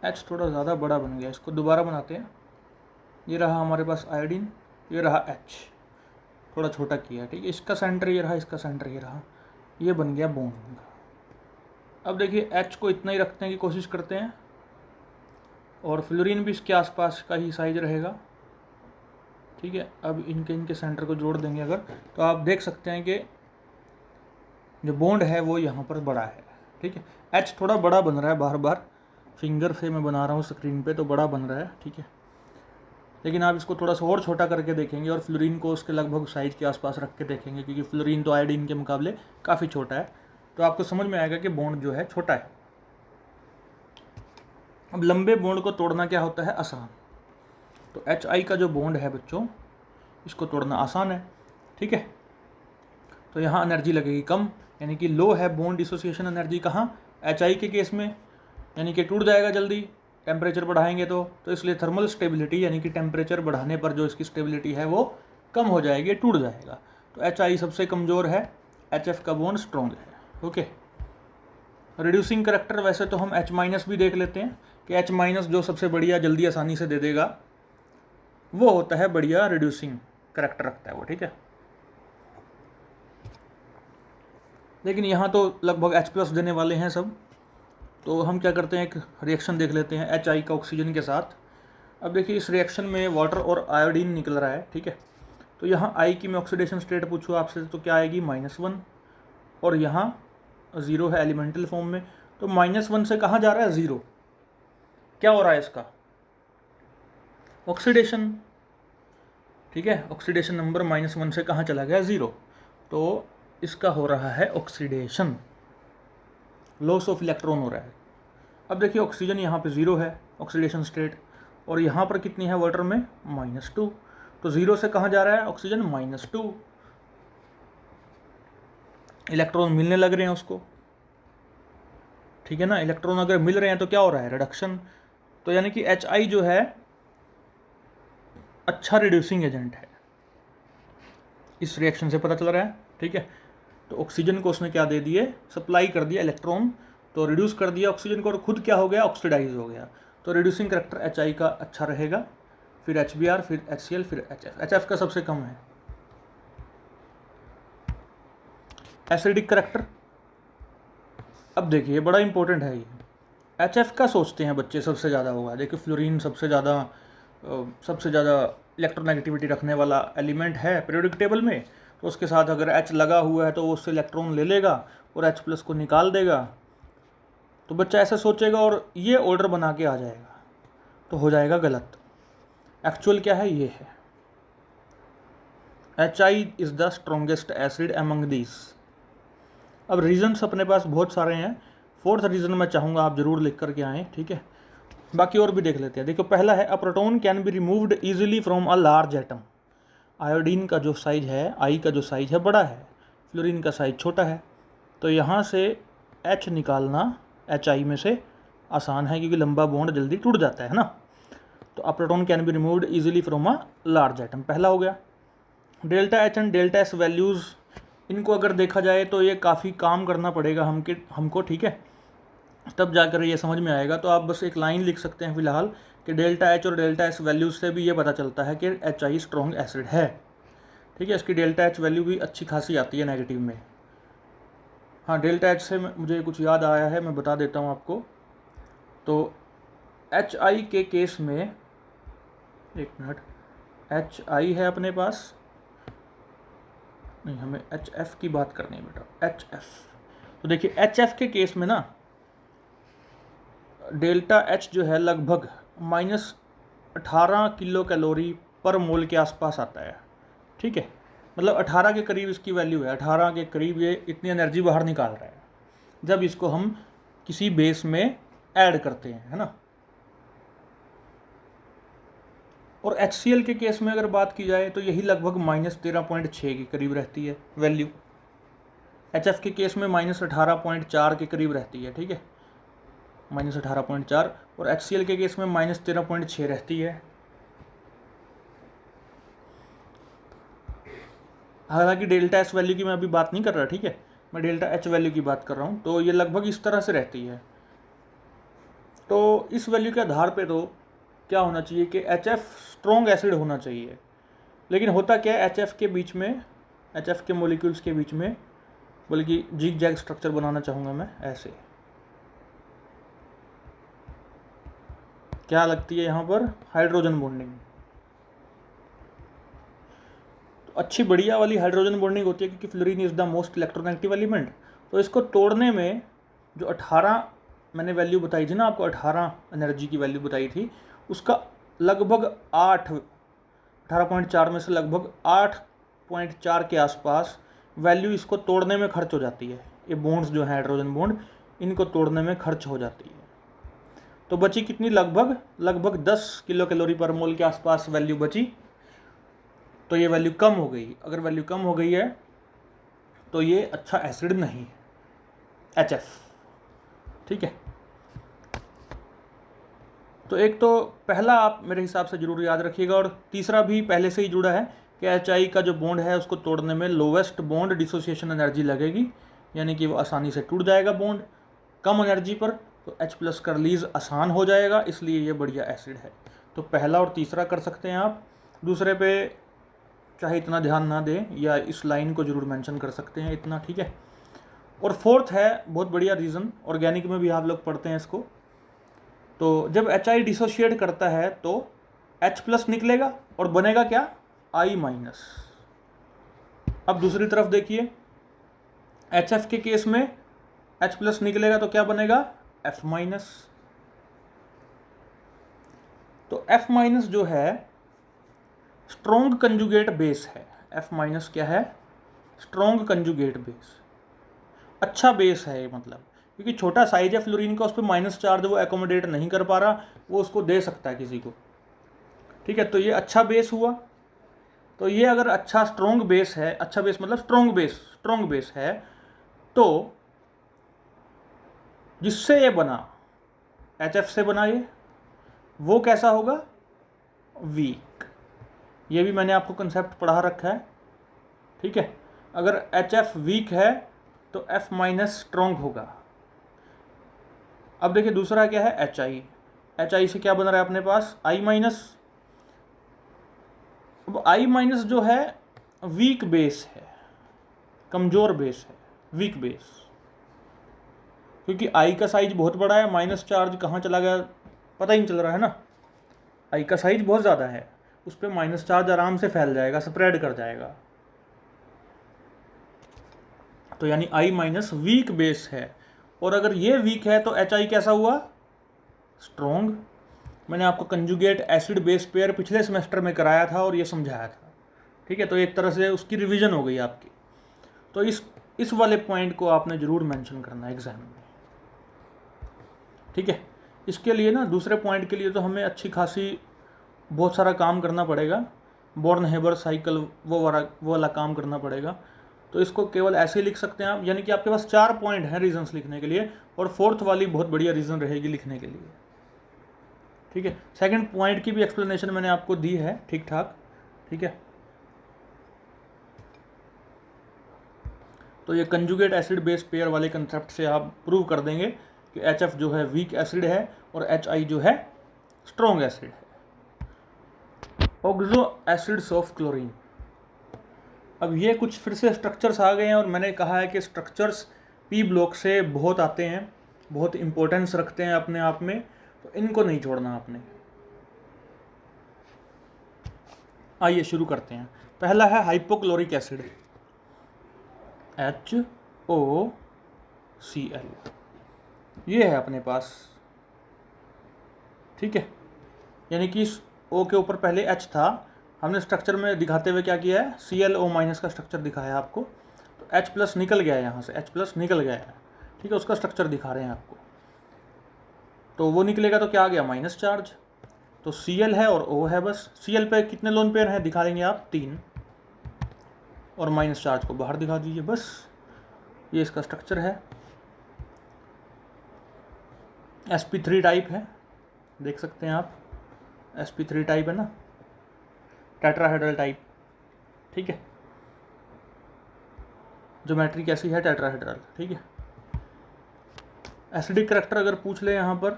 H थोड़ा ज़्यादा बड़ा बन गया, इसको दोबारा बनाते हैं। ये रहा हमारे पास आयोडीन, ये रहा H, थोड़ा छोटा किया, ठीक है। इसका सेंटर ये रहा, इसका सेंटर ये रहा, ये बन गया बॉन्ड। अब देखिए H को इतना ही रखने की कोशिश करते हैं, और फ्लोरीन भी इसके आसपास का ही साइज रहेगा, ठीक है। अब इनके सेंटर को जोड़ देंगे अगर, तो आप देख सकते हैं कि जो बॉन्ड है वो यहाँ पर बड़ा है, ठीक है। H थोड़ा बड़ा बन रहा है, बार बार फिंगर से मैं बना रहा हूँ स्क्रीन पे तो बड़ा बन रहा है, ठीक है। लेकिन आप इसको थोड़ा सा और छोटा करके देखेंगे और फ्लोरीन को उसके लगभग साइज के आसपास रख के देखेंगे, क्योंकि फ्लोरीन तो आयोडीन के मुकाबले काफ़ी छोटा है, तो आपको समझ में आएगा कि बॉन्ड जो है छोटा है। अब लंबे बॉन्ड को तोड़ना क्या होता है, आसान। तो HI का जो बॉन्ड है बच्चों, इसको तोड़ना आसान है, ठीक है। तो यहाँ एनर्जी लगेगी कम, यानी कि लो है बॉन्ड डिसोसिएशन एनर्जी कहाँ, HI के केस में, यानी कि टूट जाएगा जल्दी टेम्परेचर बढ़ाएंगे तो इसलिए थर्मल स्टेबिलिटी यानी कि टेम्परेचर बढ़ाने पर जो इसकी स्टेबिलिटी है वो कम हो जाएगी, टूट जाएगा। तो HI सबसे कमज़ोर है, HF का बॉन्ड स्ट्रॉन्ग है, ओके। रिड्यूसिंग करेक्टर, वैसे तो हम H- भी देख लेते हैं कि H- जो सबसे बढ़िया जल्दी आसानी से दे देगा वो होता है बढ़िया रिड्यूसिंग करेक्टर रखता है वो, ठीक है। लेकिन यहाँ तो लगभग H+ देने वाले हैं सब, तो हम क्या करते हैं, एक रिएक्शन देख लेते हैं HI का ऑक्सीजन के साथ। अब देखिए इस रिएक्शन में वाटर और आयोडीन निकल रहा है, ठीक है। तो यहाँ I की मैं ऑक्सीडेशन स्टेट पूछूँ आपसे तो क्या आएगी, -1, और यहाँ 0 है एलिमेंटल फॉर्म में, तो -1 से कहाँ जा रहा है, 0, क्या हो रहा है इसका, ऑक्सीडेशन, ठीक है। ऑक्सीडेशन नंबर -1 से कहाँ चला गया, 0, तो इसका हो रहा है ऑक्सीडेशन, लॉस ऑफ इलेक्ट्रॉन हो रहा है। अब देखिए ऑक्सीजन यहाँ पे 0 है ऑक्सीडेशन स्टेट, और यहाँ पर कितनी है वाटर में, -2, तो 0 से कहाँ जा रहा है ऑक्सीजन, -2, इलेक्ट्रॉन मिलने लग रहे हैं उसको, ठीक है ना। इलेक्ट्रॉन अगर मिल रहे हैं तो क्या हो रहा है, रिडक्शन। तो यानी कि HI जो है अच्छा रिड्यूसिंग एजेंट है, इस रिएक्शन से पता चल रहा है, ठीक है। तो ऑक्सीजन को उसने क्या दे दिए, सप्लाई कर दिया इलेक्ट्रॉन, तो रिड्यूस कर दिया ऑक्सीजन को और खुद क्या हो गया, ऑक्सीडाइज हो गया। तो रिड्यूसिंग करेक्टर HI का अच्छा रहेगा, फिर HBr, फिर HCl, फिर HF का सबसे कम है। एसिडिक करेक्टर, अब देखिए बड़ा इंपॉर्टेंट है ये, HF का सोचते हैं बच्चे सबसे ज़्यादा होगा, देखिए फ्लोरीन सबसे ज़्यादा सबसे ज़्यादा इलेक्ट्रोनेगेटिविटी रखने वाला एलिमेंट है पीरियोडिक टेबल में, तो उसके साथ अगर H लगा हुआ है तो वो उससे इलेक्ट्रॉन ले लेगा और H प्लस को निकाल देगा। तो बच्चा ऐसा सोचेगा और ये ऑर्डर बना के आ जाएगा, तो हो जाएगा गलत। एक्चुअल क्या है, ये है HI is the strongest acid among these. अब रीजन्स अपने पास बहुत सारे हैं, फोर्थ रीज़न मैं चाहूँगा आप ज़रूर लिख करके आएँ, ठीक है। बाकी और भी देख लेते हैं। देखो पहला है, a proton can be removed easily from a large atom. Iodine का जो साइज है, आई का जो साइज है बड़ा है, फ्लोरीन का साइज छोटा है, तो यहाँ से H निकालना HI में से आसान है क्योंकि लंबा बॉन्ड जल्दी टूट जाता है ना। तो a proton can be removed easily from a large atom, पहला हो गया। Delta H and delta S values, इनको अगर देखा जाए तो ये काफ़ी काम करना पड़ेगा हमको, ठीक है, तब जाकर ये समझ में आएगा। तो आप बस एक लाइन लिख सकते हैं फिलहाल कि डेल्टा H और डेल्टा S वैल्यूज़ से भी ये पता चलता है कि HI स्ट्रॉन्ग एसिड है, ठीक है। इसकी डेल्टा H वैल्यू भी अच्छी खासी आती है नेगेटिव में। हाँ, डेल्टा H से मुझे कुछ याद आया है, मैं बता देता हूँ आपको। तो HI के केस में, एक मिनट, HI है अपने पास, नहीं हमें HF की बात करनी है बेटा, HF। तो देखिए HF के केस में ना डेल्टा H जो है लगभग -18 किलो कैलोरी पर मोल के आसपास आता है, ठीक है। मतलब 18 के करीब इसकी वैल्यू है, 18 के करीब ये इतनी एनर्जी बाहर निकाल रहा है जब इसको हम किसी बेस में ऐड करते हैं, है ना। और HCl के केस में अगर बात की जाए तो यही लगभग -13.6 के करीब रहती है वैल्यू। HF के केस में -18.4 के करीब रहती है, ठीक है, -18.4, और HCl के केस में -13.6 रहती है। हालांकि डेल्टा S वैल्यू की मैं अभी बात नहीं कर रहा, ठीक है, मैं डेल्टा H वैल्यू की बात कर रहा हूँ। तो ये लगभग इस तरह से रहती है। तो इस वैल्यू के आधार पे तो क्या होना चाहिए कि HF स्ट्रॉन्ग एसिड होना चाहिए। लेकिन होता क्या है, HF के बीच में, HF के मॉलिक्यूल्स के बीच में, बल्कि जिग जैग स्ट्रक्चर बनाना चाहूँगा मैं ऐसे, क्या लगती है यहाँ पर, हाइड्रोजन बॉन्डिंग। तो अच्छी बढ़िया वाली हाइड्रोजन बॉन्डिंग होती है क्योंकि fluorine is the most electronegative element. तो इसको तोड़ने में जो 18 मैंने वैल्यू बताई थी ना आपको, 18 एनर्जी की वैल्यू बताई थी, उसका लगभग 18.4 में से लगभग 8.4 के आसपास वैल्यू इसको तोड़ने में खर्च हो जाती है। ये बॉन्ड्स जो हैं हाइड्रोजन बॉन्ड, इनको तोड़ने में खर्च हो जाती है। तो बची कितनी, लगभग 10 किलो कैलोरी पर मोल के आसपास वैल्यू बची। तो ये वैल्यू कम हो गई। अगर वैल्यू कम हो गई है तो ये अच्छा एसिड नहीं है, HF, ठीक है। तो एक तो पहला आप मेरे हिसाब से जरूर याद रखिएगा, और तीसरा भी पहले से ही जुड़ा है कि HI का जो बॉन्ड है उसको तोड़ने में लोवेस्ट बॉन्ड डिसोसिएशन एनर्जी लगेगी, यानी कि वो आसानी से टूट जाएगा बॉन्ड कम एनर्जी पर, तो H प्लस का रिलीज आसान हो जाएगा, इसलिए ये बढ़िया एसिड है। तो पहला और तीसरा कर सकते हैं आप। दूसरे पे चाहे इतना ध्यान ना दें या इस लाइन को जरूर मेंशन कर सकते हैं इतना, ठीक है। और फोर्थ है बहुत बढ़िया रीज़न, ऑर्गेनिक में भी आप लोग पढ़ते हैं इसको। तो जब HI डिसोशिएट करता है तो H प्लस निकलेगा और बनेगा क्या, I माइनस। अब दूसरी तरफ देखिए, HF के केस में H प्लस निकलेगा तो क्या बनेगा, F माइनस। तो F माइनस जो है स्ट्रॉन्ग कंजुगेट बेस है। F माइनस क्या है, स्ट्रॉन्ग कंजुगेट बेस, अच्छा बेस है ये, मतलब क्योंकि छोटा साइज है फ्लोरीन का, उस पर माइनस चार्ज वो एकोमोडेट नहीं कर पा रहा, वो उसको दे सकता है किसी को, ठीक है। तो ये अच्छा बेस हुआ। तो ये अगर अच्छा स्ट्रॉन्ग बेस है, अच्छा बेस मतलब स्ट्रॉन्ग बेस है, तो जिससे ये बना, HF से बना ये, वो कैसा होगा, वीक। ये भी मैंने आपको कंसेप्ट पढ़ा रखा है, ठीक है। अगर HF वीक है तो F माइनस स्ट्रॉन्ग होगा। अब देखिए दूसरा क्या है, HI से क्या बन रहा है अपने पास, I माइनस। अब I माइनस जो है वीक बेस है, कमज़ोर बेस है, वीक बेस, क्योंकि I का साइज बहुत बड़ा है, माइनस चार्ज कहाँ चला गया पता ही नहीं चल रहा है ना। आई का साइज बहुत ज़्यादा है, उस पर माइनस चार्ज आराम से फैल जाएगा, स्प्रेड कर जाएगा। तो यानी आई माइनस वीक बेस है, और अगर ये वीक है तो एच आई कैसा हुआ? स्ट्रॉन्ग। मैंने आपको कंजुगेट एसिड बेस पेयर पिछले सेमेस्टर में कराया था और ये समझाया था, ठीक है। तो एक तरह से उसकी रिवीजन हो गई आपकी। तो इस वाले पॉइंट को आपने ज़रूर मेंशन करना है एग्जाम में, ठीक है। इसके लिए ना दूसरे पॉइंट के लिए तो हमें अच्छी खासी बहुत सारा काम करना पड़ेगा, बॉर्न हेबर साइकिल वो वाला काम करना पड़ेगा। तो इसको केवल ऐसे ही लिख सकते हैं आप, यानी कि आपके पास 4 पॉइंट हैं रीजंस लिखने के लिए, और फोर्थ वाली बहुत बढ़िया रीज़न रहेगी लिखने के लिए, ठीक है। सेकंड पॉइंट की भी एक्सप्लेनेशन मैंने आपको दी है ठीक ठाक, ठीक है। तो ये कंजुगेट एसिड बेस पेयर वाले कंसेप्ट से आप प्रूव कर देंगे कि HF जो है वीक एसिड है और HI जो है स्ट्रॉन्ग एसिड है। Oxo acids of chlorine. अब ये कुछ फिर से स्ट्रक्चर्स आ गए हैं, और मैंने कहा है कि स्ट्रक्चर्स पी ब्लॉक से बहुत आते हैं, बहुत इंपॉर्टेंस रखते हैं अपने आप में, तो इनको नहीं छोड़ना आपने। आइए शुरू करते हैं। पहला है हाइपोक्लोरिक एसिड, HOCl। ये है अपने पास, ठीक है। यानी कि इस O के ऊपर पहले H था, हमने स्ट्रक्चर में दिखाते हुए क्या किया है, ClO माइनस का स्ट्रक्चर दिखाया आपको। तो H प्लस निकल गया है, यहाँ से H प्लस निकल गया है, ठीक है। उसका स्ट्रक्चर दिखा रहे हैं आपको। तो वो निकलेगा तो क्या आ गया, माइनस चार्ज। तो Cl है और O है, बस। Cl पे कितने लोन पेयर हैं दिखा देंगे आप, 3, और माइनस चार्ज को बाहर दिखा दीजिए, बस। ये इसका स्ट्रक्चर है। sp3 टाइप है, देख सकते हैं आप, sp3 टाइप है ना, टेट्राहेड्रल टाइप, ठीक है। ज्योमेट्री कैसी है, टेट्राहेड्रल, ठीक है। एसिडिक करैक्टर अगर पूछ ले यहाँ पर,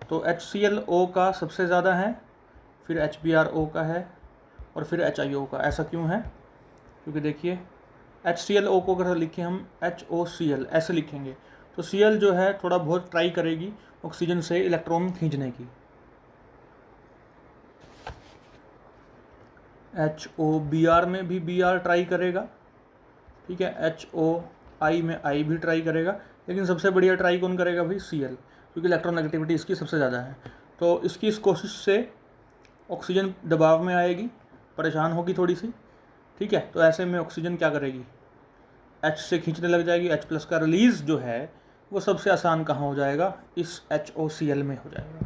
तो HClO का सबसे ज़्यादा है, फिर HBrO का है, और फिर HIO का। ऐसा क्यों है? क्योंकि देखिए HClO को अगर लिखें हम HOCl ऐसे लिखेंगे, तो Cl जो है थोड़ा बहुत ट्राई करेगी ऑक्सीजन से इलेक्ट्रॉन खींचने की। HOBr में भी Br ट्राई करेगा, ठीक है। HOI में I भी ट्राई करेगा, लेकिन सबसे बढ़िया ट्राई कौन करेगा भाई, Cl, क्योंकि इलेक्ट्रॉन इसकी सबसे ज़्यादा है। तो इसकी इस कोशिश से ऑक्सीजन दबाव में आएगी, परेशान होगी थोड़ी सी, ठीक है। तो ऐसे में ऑक्सीजन क्या करेगी, H से खींचने लग जाएगी। H प्लस का रिलीज़ जो है वो सबसे आसान कहाँ हो जाएगा, इस HOCl में हो जाएगा,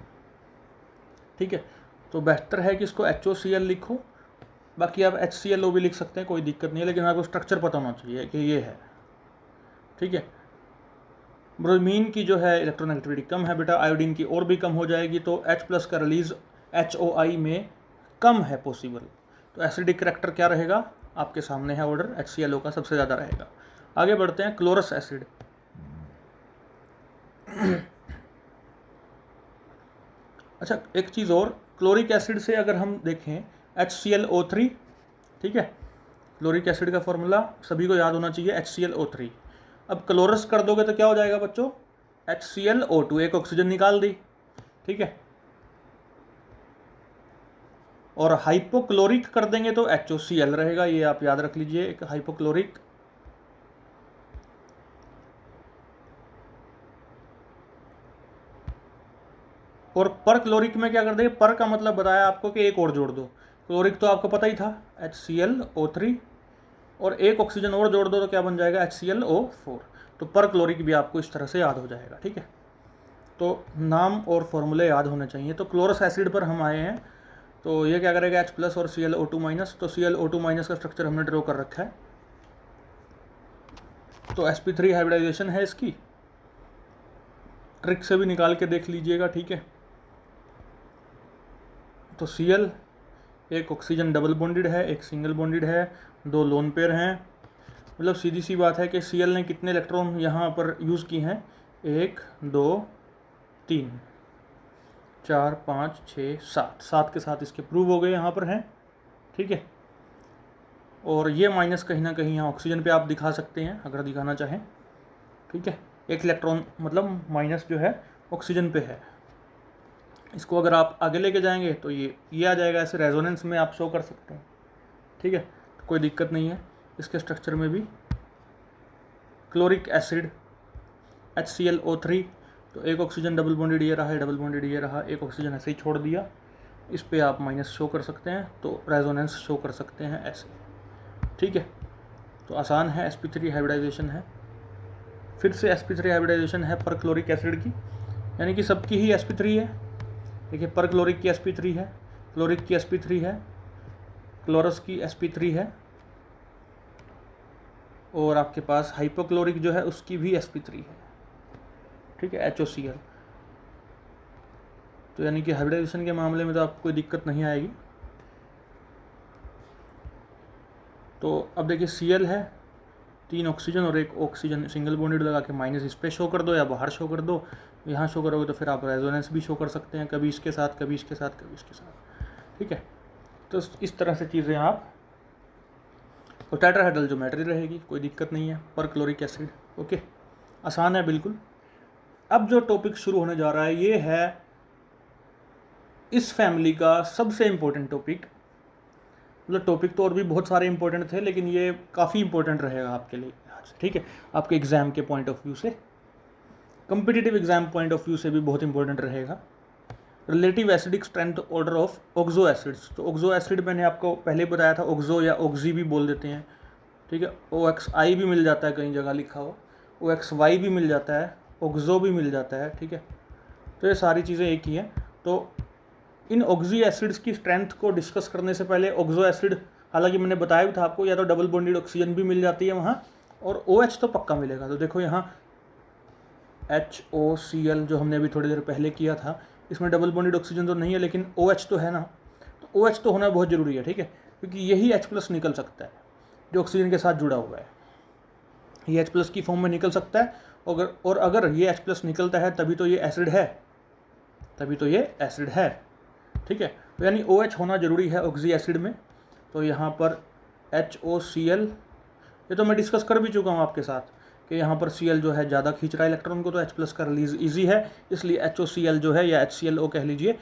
ठीक है। तो बेहतर है कि इसको HOCl लिखो, बाकी आप HClO भी लिख सकते हैं, कोई दिक्कत नहीं है, लेकिन आपको स्ट्रक्चर पता होना चाहिए कि ये है, ठीक है। ब्रोमीन की जो है इलेक्ट्रोनेगेटिविटी कम है बेटा, आयोडीन की और भी कम हो जाएगी, तो H प्लस का रिलीज HOI में कम है पॉसिबल। तो एसिडिक करैक्टर क्या रहेगा, आपके सामने है ऑर्डर, HClO का सबसे ज़्यादा रहेगा। आगे बढ़ते हैं, क्लोरस एसिड। अच्छा, एक चीज़ और, क्लोरिक एसिड से अगर हम देखें HClO3, ठीक है। क्लोरिक एसिड का फॉर्मूला सभी को याद होना चाहिए, HClO3। अब क्लोरस कर दोगे तो क्या हो जाएगा बच्चों, HClO2, एक ऑक्सीजन निकाल दी, ठीक है। और हाइपोक्लोरिक कर देंगे तो HOCl रहेगा, ये आप याद रख लीजिए, एक हाइपोक्लोरिक। और पर क्लोरिक में क्या कर देंगे, पर का मतलब बताया आपको कि एक और जोड़ दो, क्लोरिक तो आपको पता ही था HClO3, और एक ऑक्सीजन और जोड़ दो तो क्या बन जाएगा, HClO4। तो पर क्लोरिक भी आपको इस तरह से याद हो जाएगा, ठीक है। तो नाम और फॉर्मूले याद होने चाहिए। तो क्लोरस एसिड पर हम आए हैं, तो ये क्या करेगा, H प्लस और ClO2 माइनस। तो ClO2 माइनस का स्ट्रक्चर हमने ड्रॉ कर रखा है, तो sp3 हाइब्रिडाइजेशन है इसकी, ट्रिक से भी निकाल के देख लीजिएगा, ठीक है। तो Cl, एक ऑक्सीजन डबल बॉन्डेड है, एक सिंगल बॉन्डेड है, 2 लोन पेयर हैं। मतलब सीधी सी बात है कि Cl ने कितने इलेक्ट्रॉन यहाँ पर यूज़ किए हैं, 1 2 3 4 5 6 7, 7 के साथ इसके प्रूव हो गए यहाँ पर हैं, ठीक है। और ये माइनस कहीं ना कहीं यहाँ ऑक्सीजन पे आप दिखा सकते हैं अगर दिखाना चाहें, ठीक है। एक इलेक्ट्रॉन मतलब माइनस जो है ऑक्सीजन पे है, इसको अगर आप आगे लेके जाएंगे तो ये आ जाएगा, ऐसे रेजोनेंस में आप शो कर सकते हैं, ठीक है, तो कोई दिक्कत नहीं है। इसके स्ट्रक्चर में भी क्लोरिक एसिड HClO3, तो एक ऑक्सीजन डबल बॉन्डेड ये रहा है, डबल बॉन्डेड ये रहा, एक ऑक्सीजन ऐसे ही छोड़ दिया, इस पे आप माइनस शो कर सकते हैं, तो रेजोनेंस शो कर सकते हैं ऐसे, ठीक है। तो आसान है, sp3 हाइब्रिडाइजेशन है। फिर से sp3 हाइब्रिडाइजेशन है पर क्लोरिक एसिड की, यानी कि सबकी ही sp3 है। देखिए पर क्लोरिक की sp3 है, क्लोरिक की sp3 है, क्लोरस की sp3 है, और आपके पास हाइपोक्लोरिक जो है उसकी भी sp3 है, ठीक है, HOCl। तो यानी कि हाइब्रिडाइजेशन के मामले में तो आपको कोई दिक्कत नहीं आएगी। तो अब देखिए Cl है, 3 ऑक्सीजन और 1 ऑक्सीजन सिंगल बॉन्डेड लगा के माइनस इस पर शो कर दो या बाहर शो कर दो। यहाँ शो करोगे तो फिर आप रेजोनेंस भी शो कर सकते हैं, कभी इसके साथ, कभी इसके साथ, कभी इसके साथ, ठीक है। तो इस तरह से चीज़ें आप, तो टेट्राहेड्रल ज्योमेट्री रहेगी, कोई दिक्कत नहीं है, पर क्लोरिक एसिड, ओके, आसान है बिल्कुल। अब जो टॉपिक शुरू होने जा रहा है ये है इस फैमिली का सबसे इम्पोर्टेंट टॉपिक। मतलब टॉपिक तो और भी बहुत सारे इंपॉर्टेंट थे, लेकिन ये काफ़ी इंपॉर्टेंट रहेगा आपके लिए, ठीक है, आपके एग्ज़ाम के पॉइंट ऑफ व्यू से, competitive exam point of view से भी बहुत इंपॉर्टेंट रहेगा। Relative acidic strength order of oxo acids. तो ऑक्सो एसिड मैंने आपको पहले बताया था, ऑक्सो या ऑक्सी भी बोल देते हैं, ठीक है। OXI भी मिल जाता है, कई जगह लिखा हो, OXY भी मिल जाता है, ऑक्सो भी मिल जाता है, ठीक है। तो ये सारी चीज़ें एक ही हैं। तो इन ऑक्सी एसिड्स की स्ट्रेंथ को डिस्कस करने से पहले ऑक्सो एसिड, हालांकि मैंने बताया भी था आपको, या तो डबल बॉन्डेड ऑक्सीजन भी मिल जाती है वहाँ, और OH तो पक्का मिलेगा। तो देखो यहाँ HOCl जो हमने अभी थोड़ी देर पहले किया था, इसमें डबल बॉन्डेड ऑक्सीजन तो नहीं है, लेकिन OH तो है ना, तो OH तो होना बहुत ज़रूरी है, ठीक है, क्योंकि यही H+ निकल सकता है जो ऑक्सीजन के साथ जुड़ा हुआ है, ये H+ की फॉर्म में निकल सकता है। और अगर ये H+ निकलता है तभी तो ये एसिड है, तभी तो ये एसिड है, ठीक है। तो यानी OH होना ज़रूरी है ऑक्सी एसिड में। तो यहाँ पर HOCl, ये तो मैं डिस्कस कर भी चुका हूँ आपके साथ कि यहाँ पर Cl जो है ज़्यादा खींच रहा है इलेक्ट्रॉन को, तो H+ का रिलीज ईजी है, इसलिए HOCl जो है, या HClO कह लीजिए,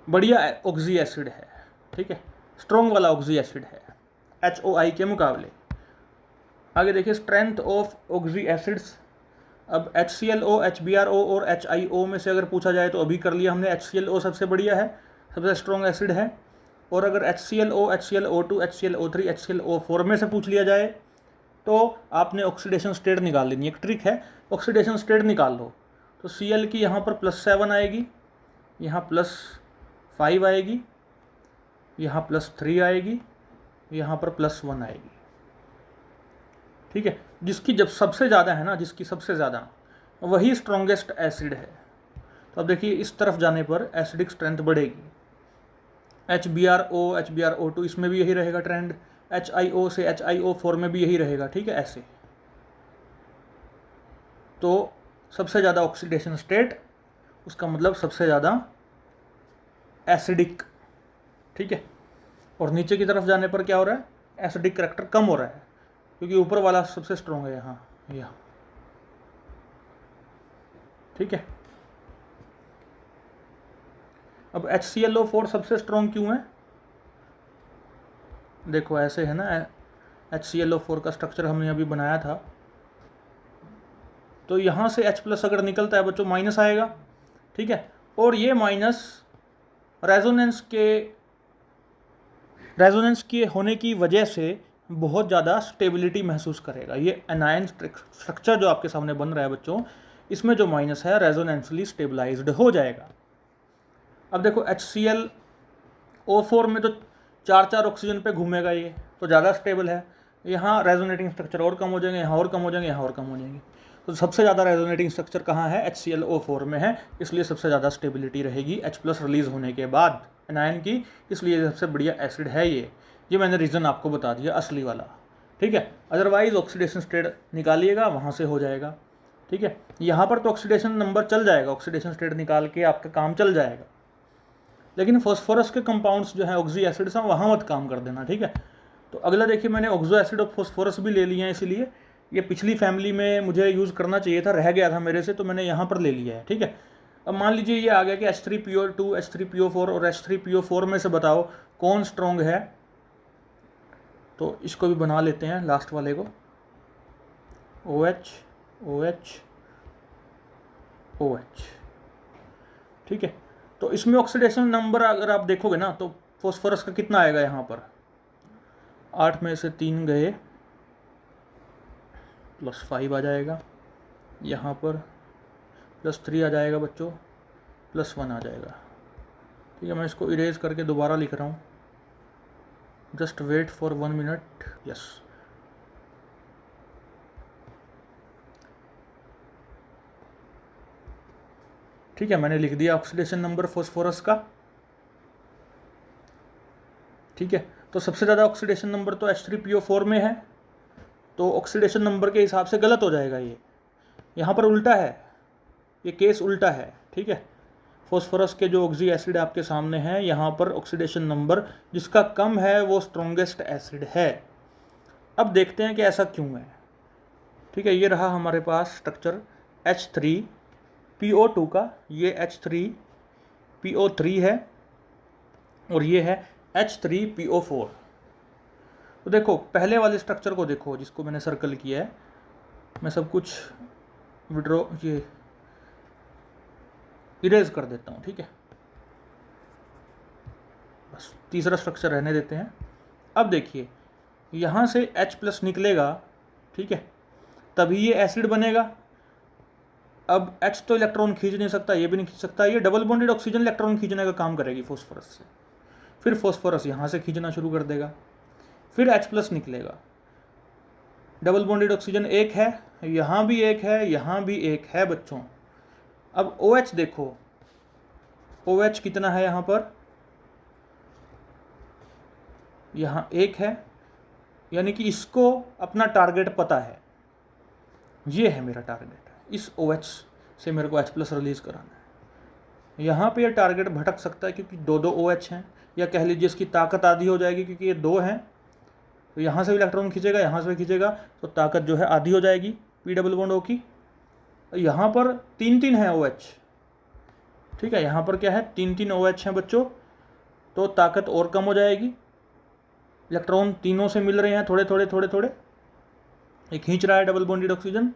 बढ़िया ऑक्सी एसिड है, ठीक है, स्ट्रॉन्ग वाला ऑक्सी एसिड है HOI के मुकाबले। आगे देखिए स्ट्रेंथ ऑफ ऑक्सी एसिड्स। अब HClO, HBrO और HIO में से अगर पूछा जाए तो अभी कर लिया हमने, HClO सबसे बढ़िया है, सबसे स्ट्रॉन्ग एसिड है। और अगर HClO, HClO2, HClO3, HClO4 में से पूछ लिया जाए तो आपने ऑक्सीडेशन स्टेट निकाल लेनी। एक ट्रिक है, ऑक्सीडेशन स्टेट निकाल लो। तो Cl की यहाँ पर +7 आएगी, यहाँ +5 आएगी, यहाँ +3 आएगी, यहाँ पर +1 आएगी, ठीक है। जिसकी जब सबसे ज़्यादा है ना, जिसकी सबसे ज़्यादा, वही स्ट्रॉन्गेस्ट एसिड है। तो अब देखिए इस तरफ जाने पर एसिडिक स्ट्रेंथ बढ़ेगी। HBrO, HBrO2 इसमें भी यही रहेगा ट्रेंड, HIO से HIO4 में भी यही रहेगा, ठीक है, ऐसे। तो सबसे ज़्यादा ऑक्सीडेशन स्टेट, उसका मतलब सबसे ज़्यादा एसिडिक, ठीक है। और नीचे की तरफ जाने पर क्या हो रहा है, एसिडिक करैक्टर कम हो रहा है, क्योंकि ऊपर वाला सबसे स्ट्रॉन्ग है यहाँ, ठीक है। अब HClO4 सबसे स्ट्रॉन्ग क्यों है, देखो ऐसे है ना, HClO4 का स्ट्रक्चर हमने अभी बनाया था। तो यहाँ से H+ अगर निकलता है बच्चों, माइनस आएगा, ठीक है। और ये माइनस रेजोनेंस के होने की वजह से बहुत ज़्यादा स्टेबिलिटी महसूस करेगा। ये एनायन स्ट्रक्चर जो आपके सामने बन रहा है बच्चों, इसमें जो माइनस है रेजोनेंसली स्टेबलाइज्ड हो जाएगा। अब देखो HClO4 में तो 4 ऑक्सीजन पे घूमेगा, ये तो ज़्यादा स्टेबल है। यहाँ रेजोनेटिंग स्ट्रक्चर और कम हो जाएंगे, यहाँ और कम हो जाएंगे, यहाँ और कम हो जाएंगे। तो सबसे ज़्यादा रेजोनेटिंग स्ट्रक्चर कहाँ है, HClO4 में है, इसलिए सबसे ज़्यादा स्टेबिलिटी रहेगी H+ रिलीज़ होने के बाद एनायन की, इसलिए सबसे बढ़िया एसिड है ये मैंने रीज़न आपको बता दिया असली वाला, ठीक है। अदरवाइज ऑक्सीडेशन स्टेट निकालिएगा, वहाँ से हो जाएगा, ठीक है। यहाँ पर तो ऑक्सीडेशन नंबर चल जाएगा, ऑक्सीडेशन स्टेट निकाल के आपका काम चल जाएगा, लेकिन फॉस्फोरस के कंपाउंड्स जो हैं ऑक्सी एसिड्स हैं, वहाँ मत काम कर देना, ठीक है। तो अगला देखिए, मैंने ऑक्सो एसिड और फॉस्फोरस भी ले लिए हैं, इसीलिए ये पिछली फैमिली में मुझे यूज़ करना चाहिए था, रह गया था मेरे से, तो मैंने यहाँ पर ले लिया है, ठीक है। अब मान लीजिए ये आ गया कि H3PO2, H3PO4 और H3PO4 में से बताओ कौन स्ट्रॉन्ग है। तो इसको भी बना लेते हैं, लास्ट वाले को, OH OH OH। ठीक है, तो इसमें ऑक्सीडेशन नंबर अगर आप देखोगे ना तो फॉस्फोरस का कितना आएगा यहाँ पर, 8 में से 3 गए, +5 आ जाएगा, यहाँ पर +3 आ जाएगा बच्चों, +1 आ जाएगा। ठीक है, मैं इसको इरेज करके दोबारा लिख रहा हूँ, just wait for 1 minute. Yes, ठीक है, मैंने लिख दिया ऑक्सीडेशन नंबर फॉस्फोरस का। ठीक है, तो सबसे ज़्यादा ऑक्सीडेशन नंबर तो H3PO4 में है, तो ऑक्सीडेशन नंबर के हिसाब से गलत हो जाएगा ये, यहाँ पर उल्टा है, ये केस उल्टा है। ठीक है, फॉस्फोरस के जो ऑक्सी एसिड आपके सामने हैं, यहाँ पर ऑक्सीडेशन नंबर जिसका कम है वो स्ट्रॉन्गेस्ट एसिड है। अब देखते हैं कि ऐसा क्यों है। ठीक है, ये रहा हमारे पास स्ट्रक्चर H3PO2 का, ये H3PO3 है और ये है H3PO4। तो देखो पहले वाले स्ट्रक्चर को देखो जिसको मैंने सर्कल किया है, मैं सब कुछ विड्रॉ ये इरेज कर देता हूँ। ठीक है, बस तीसरा स्ट्रक्चर रहने देते हैं। अब देखिए यहाँ से H+ निकलेगा, ठीक है, तभी ये एसिड बनेगा। अब H तो इलेक्ट्रॉन खींच नहीं सकता, ये भी नहीं खींच सकता, ये डबल बॉन्डेड ऑक्सीजन इलेक्ट्रॉन खींचने का काम करेगी फॉस्फोरस से, फिर फॉस्फोरस यहाँ से खींचना शुरू कर देगा, फिर H+ निकलेगा, डबल बॉन्डेड ऑक्सीजन एक है, यहाँ भी एक है, यहाँ भी एक है बच्चों। अब OH देखो, OH कितना है यहाँ पर, यहाँ एक है, यानी कि इसको अपना टारगेट पता है, ये है मेरा टारगेट, इस OH से मेरे को H+ रिलीज कराना है। यहाँ पे ये टारगेट भटक सकता है क्योंकि दो OH हैं, या कह लीजिए इसकी ताकत आधी हो जाएगी क्योंकि ये 2 हैं, तो यहाँ से भी इलेक्ट्रॉन खींचेगा, यहाँ से भी खींचेगा, तो ताकत जो है आधी हो जाएगी P डबल बॉन्ड O की। यहाँ पर 3 है OH। ठीक है, यहाँ पर क्या है, 3 OH हैं बच्चों, तो ताकत और कम हो जाएगी, इलेक्ट्रॉन तीनों से मिल रहे हैं थोड़े थोड़े थोड़े थोड़े, ये खींच रहा है डबल बॉन्डेड ऑक्सीजन,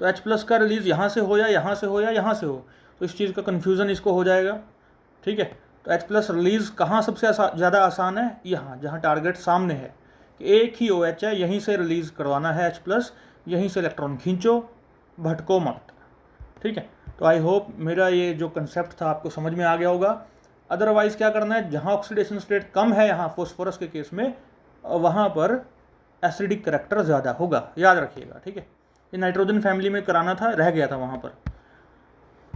तो H+ का रिलीज़ यहाँ से हो या यहाँ से हो या यहाँ से हो, तो इस चीज़ का कन्फ्यूज़न इसको हो जाएगा। ठीक है, तो H+ रिलीज़ कहाँ सबसे ज़्यादा आसान है, यहाँ जहाँ टारगेट सामने है कि एक ही OH है, यहीं से रिलीज़ करवाना है H+, यहीं से इलेक्ट्रॉन खींचो, भटको मत। ठीक है, तो आई होप मेरा ये जो कंसेप्ट था आपको समझ में आ गया होगा। अदरवाइज़ क्या करना है, जहाँ ऑक्सीडेशन स्टेट कम है यहाँ फॉस्फोरस के केस में, वहाँ पर एसिडिक करैक्टर ज़्यादा होगा, याद रखिएगा। ठीक है, ये नाइट्रोजन फैमिली में कराना था, रह गया था वहाँ पर।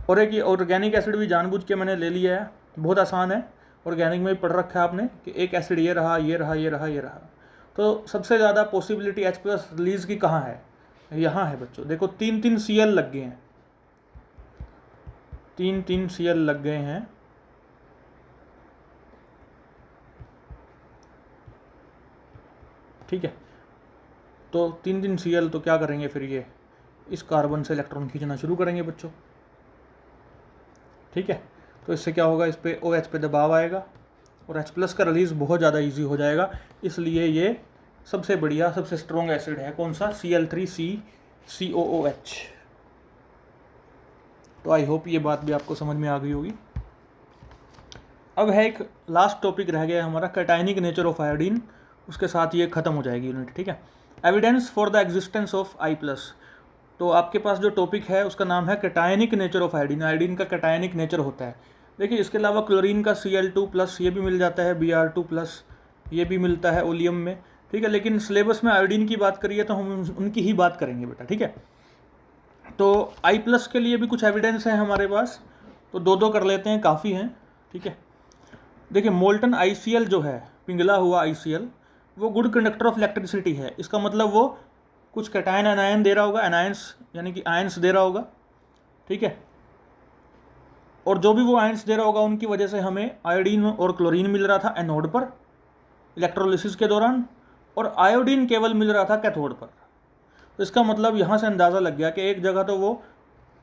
और एक ये ऑर्गेनिक एसिड भी जानबूझ के मैंने ले लिया है, बहुत आसान है, ऑर्गेनिक में भी पढ़ रखा है आपने कि एक एसिड ये रहा, ये रहा, ये रहा, ये रहा। तो सबसे ज़्यादा पॉसिबिलिटी H+ रिलीज़ की कहाँ है, यहाँ है बच्चों। देखो 3 Cl लग गए हैं, 3 Cl लग गए हैं। ठीक है, तो 3 Cl तो क्या करेंगे फिर, ये इस कार्बन से इलेक्ट्रॉन खींचना शुरू करेंगे बच्चों। ठीक है, तो इससे क्या होगा, इस पे OH पे दबाव आएगा और H+ का रिलीज़ बहुत ज़्यादा इजी हो जाएगा। इसलिए ये सबसे बढ़िया सबसे स्ट्रॉन्ग एसिड है, कौन सा, Cl3CCOOH। तो आई होप ये बात भी आपको समझ में आ गई होगी। अब है एक लास्ट टॉपिक रह गया हमारा, कैटायनिक नेचर ऑफ आयोडीन, उसके साथ ये ख़त्म हो जाएगी यूनिट। ठीक है, evidence for the existence of I+। तो आपके पास जो टॉपिक है उसका नाम है cationic nature of iodine. Iodine का कैटायनिक नेचर होता है। देखिए इसके अलावा क्लोरीन का Cl2+, ये भी मिल जाता है, Br2+, ये भी मिलता है ओलियम में। ठीक है, लेकिन सिलेबस में आयोडीन की बात करिए तो हम उनकी ही बात करेंगे बेटा। ठीक है, तो I+ के लिए भी कुछ एविडेंस है हमारे पास, तो 2 कर लेते हैं, काफ़ी हैं। ठीक है, देखिए मोल्टन ICl जो है, पिघला हुआ ICl, वो गुड कंडक्टर ऑफ इलेक्ट्रिसिटी है। इसका मतलब वो कुछ कैटायन एनायन दे रहा होगा, एनायंस यानी कि आयंस दे रहा होगा। ठीक है, और जो भी वो आयंस दे रहा होगा उनकी वजह से हमें आयोडीन और क्लोरीन मिल रहा था एनोड पर इलेक्ट्रोलिसिस के दौरान, और आयोडीन केवल मिल रहा था कैथोड पर। तो इसका मतलब यहाँ से अंदाज़ा लग गया कि एक जगह तो वो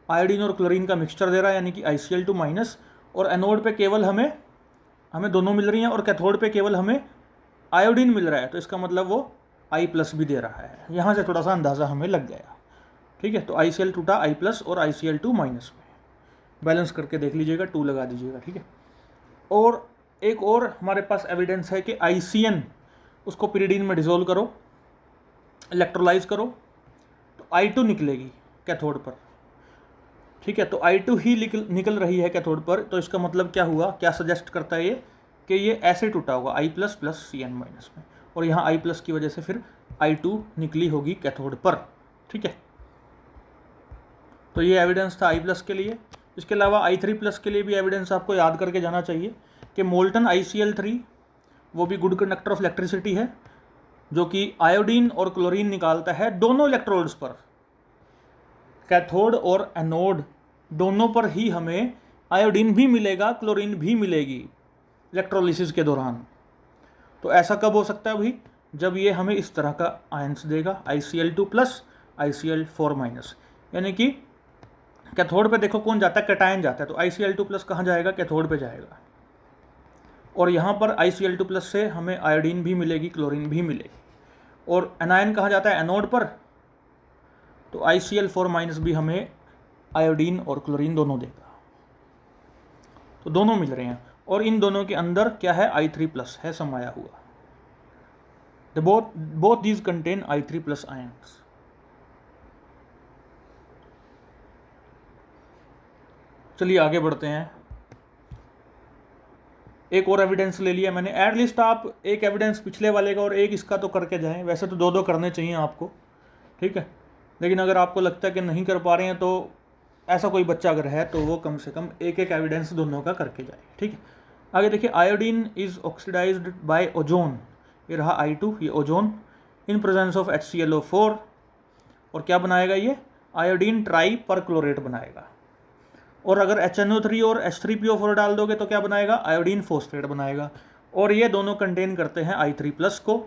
आयोडीन और क्लोरीन का मिक्सचर दे रहा है, यानी कि ICl2 माइनस, और एनोड पे केवल हमें दोनों मिल रही हैं और कैथोड पे केवल हमें आयोडीन मिल रहा है, तो इसका मतलब वो I+ भी दे रहा है। यहाँ से थोड़ा सा अंदाज़ा हमें लग गया, ठीक है। तो ICl टूटा I+ और ICl2 माइनस में, बैलेंस करके देख लीजिएगा, 2 लगा दीजिएगा, ठीक है। और एक और हमारे पास एविडेंस है कि ICN, उसको पिरिडीन में डिसोल्व करो, इलेक्ट्रोलाइज करो, तो I2 निकलेगी कैथोड पर, ठीक है। तो I2 ही निकल रही है कैथोड पर, तो इसका मतलब क्या हुआ, क्या सजेस्ट करता है ये, कि ये ऐसे टूटा होगा I+ प्लस Cn माइनस में, और यहाँ I+ की वजह से फिर I2 निकली होगी कैथोड पर, ठीक है। तो ये एविडेंस था I+ के लिए। इसके अलावा I3+ के लिए भी एविडेंस आपको याद करके जाना चाहिए कि मोल्टन ICl3 वो भी गुड कंडक्टर ऑफ इलेक्ट्रिसिटी है, जो कि आयोडीन और क्लोरीन निकालता है दोनों इलेक्ट्रोड्स पर, कैथोड और एनोड दोनों पर ही हमें आयोडीन भी मिलेगा, क्लोरीन भी मिलेगी इलेक्ट्रोलिसिस के दौरान। तो ऐसा कब हो सकता है भाई, जब ये हमें इस तरह का आयंस देगा, ICl2 प्लस ICl4 माइनस, यानी कि कैथोड पे देखो कौन जाता है, कैटायन जाता है, तो ICl2 प्लस कहाँ जाएगा, कैथोड पे जाएगा, और यहाँ पर ICl2 प्लस से हमें आयोडीन भी मिलेगी, क्लोरीन भी मिलेगी, और एनायन कहाँ जाता है, एनोड पर, तो ICl4 माइनस भी हमें आयोडीन और क्लोरीन दोनों देगा, तो दोनों मिल रहे हैं, और इन दोनों के अंदर क्या है, I3+ है समाया हुआ। Both these contain I3+ ions. चलिए आगे बढ़ते हैं। एक और एविडेंस ले लिया मैंने, एटलीस्ट आप एक एविडेंस पिछले वाले का और एक इसका तो करके जाएं, वैसे तो 2-2 करने चाहिए आपको, ठीक है। लेकिन अगर आपको लगता है कि नहीं कर पा रहे हैं, तो ऐसा कोई बच्चा अगर है तो वो कम से कम एक एविडेंस दोनों का करके जाए, ठीक है। आगे देखिए, iodine is oxidised by ozone, ये रहा I2, ये ozone, in presence of HClO4, और क्या बनाएगा ये, आयोडीन ट्राई पर क्लोरेट बनाएगा। और अगर HNO3 और H3PO4 डाल दोगे तो क्या बनाएगा, आयोडीन फॉस्फेट बनाएगा, और ये दोनों कंटेन करते हैं I3+ को।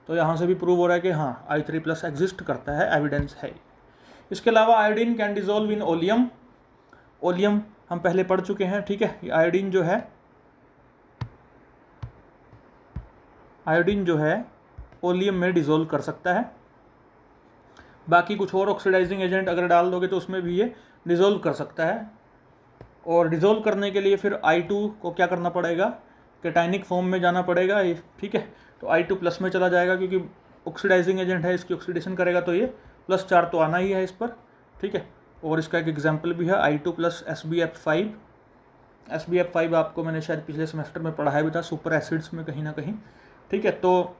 तो यहाँ से भी प्रूव हो रहा है कि हाँ I3+ एग्जिस्ट करता है, एविडेंस है। इसके अलावा iodine can dissolve in oleum, oleum हम पहले पढ़ चुके हैं, ठीक है। आयोडीन जो है ओलियम में डिजोल्व कर सकता है। बाकी कुछ और ऑक्सीडाइजिंग एजेंट अगर डाल दोगे तो उसमें भी ये डिजोल्व कर सकता है, और डिजोल्व करने के लिए फिर I2 को क्या करना पड़ेगा, कैटायनिक फॉर्म में जाना पड़ेगा, ठीक है। तो I2+ में चला जाएगा, क्योंकि ऑक्सीडाइजिंग एजेंट है, इसकी ऑक्सीडेशन करेगा तो ये +4 तो आना ही है इस पर, ठीक है। और इसका एक एग्जाम्पल भी है I2 + SbF5। SbF5 आपको मैंने शायद पिछले सेमेस्टर में पढ़ाया भी था, सुपर एसिड्स में कहीं ना कहीं, ठीक है। तो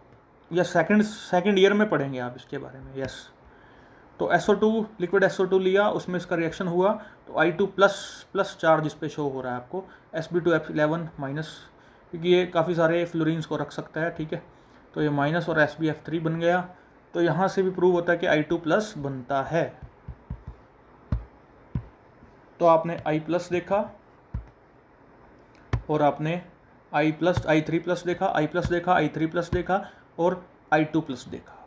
यह सेकेंड ईयर में पढ़ेंगे आप इसके बारे में, यस। तो SO2, लिक्विड SO2 लिया, उसमें इसका रिएक्शन हुआ, तो I2+ चार्ज इस पर शो हो रहा है आपको, Sb2F11 माइनस, क्योंकि ये काफ़ी सारे फ्लोरीन्स को रख सकता है, ठीक है। तो ये माइनस और SbF3 बन गया। तो यहाँ से भी प्रूव होता है कि I2+ बनता है। तो आपने I+ देखा, और आपने I3+ देखा, I+ देखा, I3+ देखा, और I2+ देखा।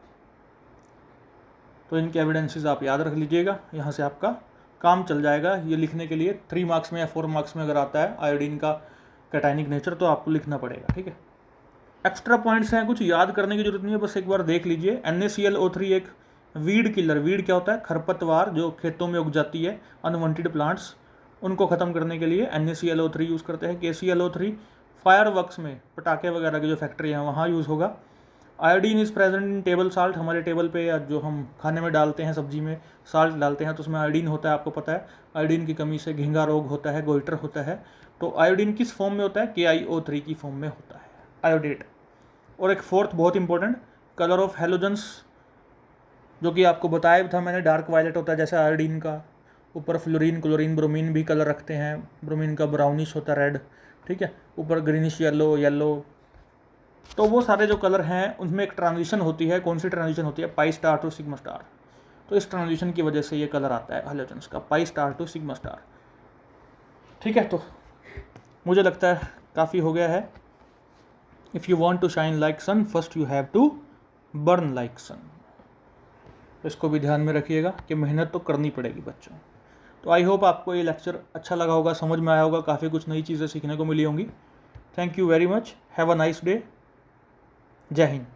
तो इनके एविडेंसेस आप याद रख लीजिएगा, यहाँ से आपका काम चल जाएगा ये लिखने के लिए। 3 मार्क्स में या 4 मार्क्स में अगर आता है आयोडीन का कैटायनिक नेचर, तो आपको लिखना पड़ेगा, ठीक है। एक्स्ट्रा पॉइंट्स हैं, कुछ याद करने की जरूरत नहीं है, बस एक बार देख लीजिए। NaClO3 एक वीड किलर, वीड क्या होता है, खरपतवार जो खेतों में उग जाती है, अनवांटेड प्लांट्स, उनको ख़त्म करने के लिए NaClO3 यूज़ करते हैं। KClO3 फायर वर्क्स में, पटाखे वगैरह की जो फैक्ट्री हैं वहाँ यूज़ होगा। Iodine is present in table salt, हमारे टेबल पे या जो हम खाने में डालते हैं, सब्जी में साल्ट डालते हैं तो उसमें आयोडीन होता है, आपको पता है। आयोडीन की कमी से घिंगा रोग होता है, गोइटर होता है। तो आयोडीन किस फॉर्म में होता है, KiO3 की फॉर्म में होता है, आयोडेट। और एक फोर्थ बहुत इंपॉर्टेंट, कलर ऑफ हेलोजेंस, जो कि आपको बताया था मैंने, डार्क वायलेट होता है जैसे आयोडीन का। ऊपर फ्लोरीन, क्लोरीन, ब्रोमीन भी कलर रखते हैं, ब्रोमीन का ब्राउनिश होता है, रेड, ठीक है। ऊपर ग्रीनिश येलो। तो वो सारे जो कलर हैं उनमें एक ट्रांजिशन होती है, कौन सी ट्रांजिशन होती है, pi star to sigma star. तो इस ट्रांजिशन की वजह से ये कलर आता है हेलोजेंस का, pi star to sigma star, ठीक है। तो मुझे लगता है काफ़ी हो गया है। If you want to shine like sun, first you have to burn like sun. इसको भी ध्यान में रखिएगा कि मेहनत तो करनी पड़ेगी बच्चों। तो आई होप आपको ये लेक्चर अच्छा लगा होगा, समझ में आया होगा, काफ़ी कुछ नई चीज़ें सीखने को मिली होंगी। Thank you very much, have a nice day, जय हिंद।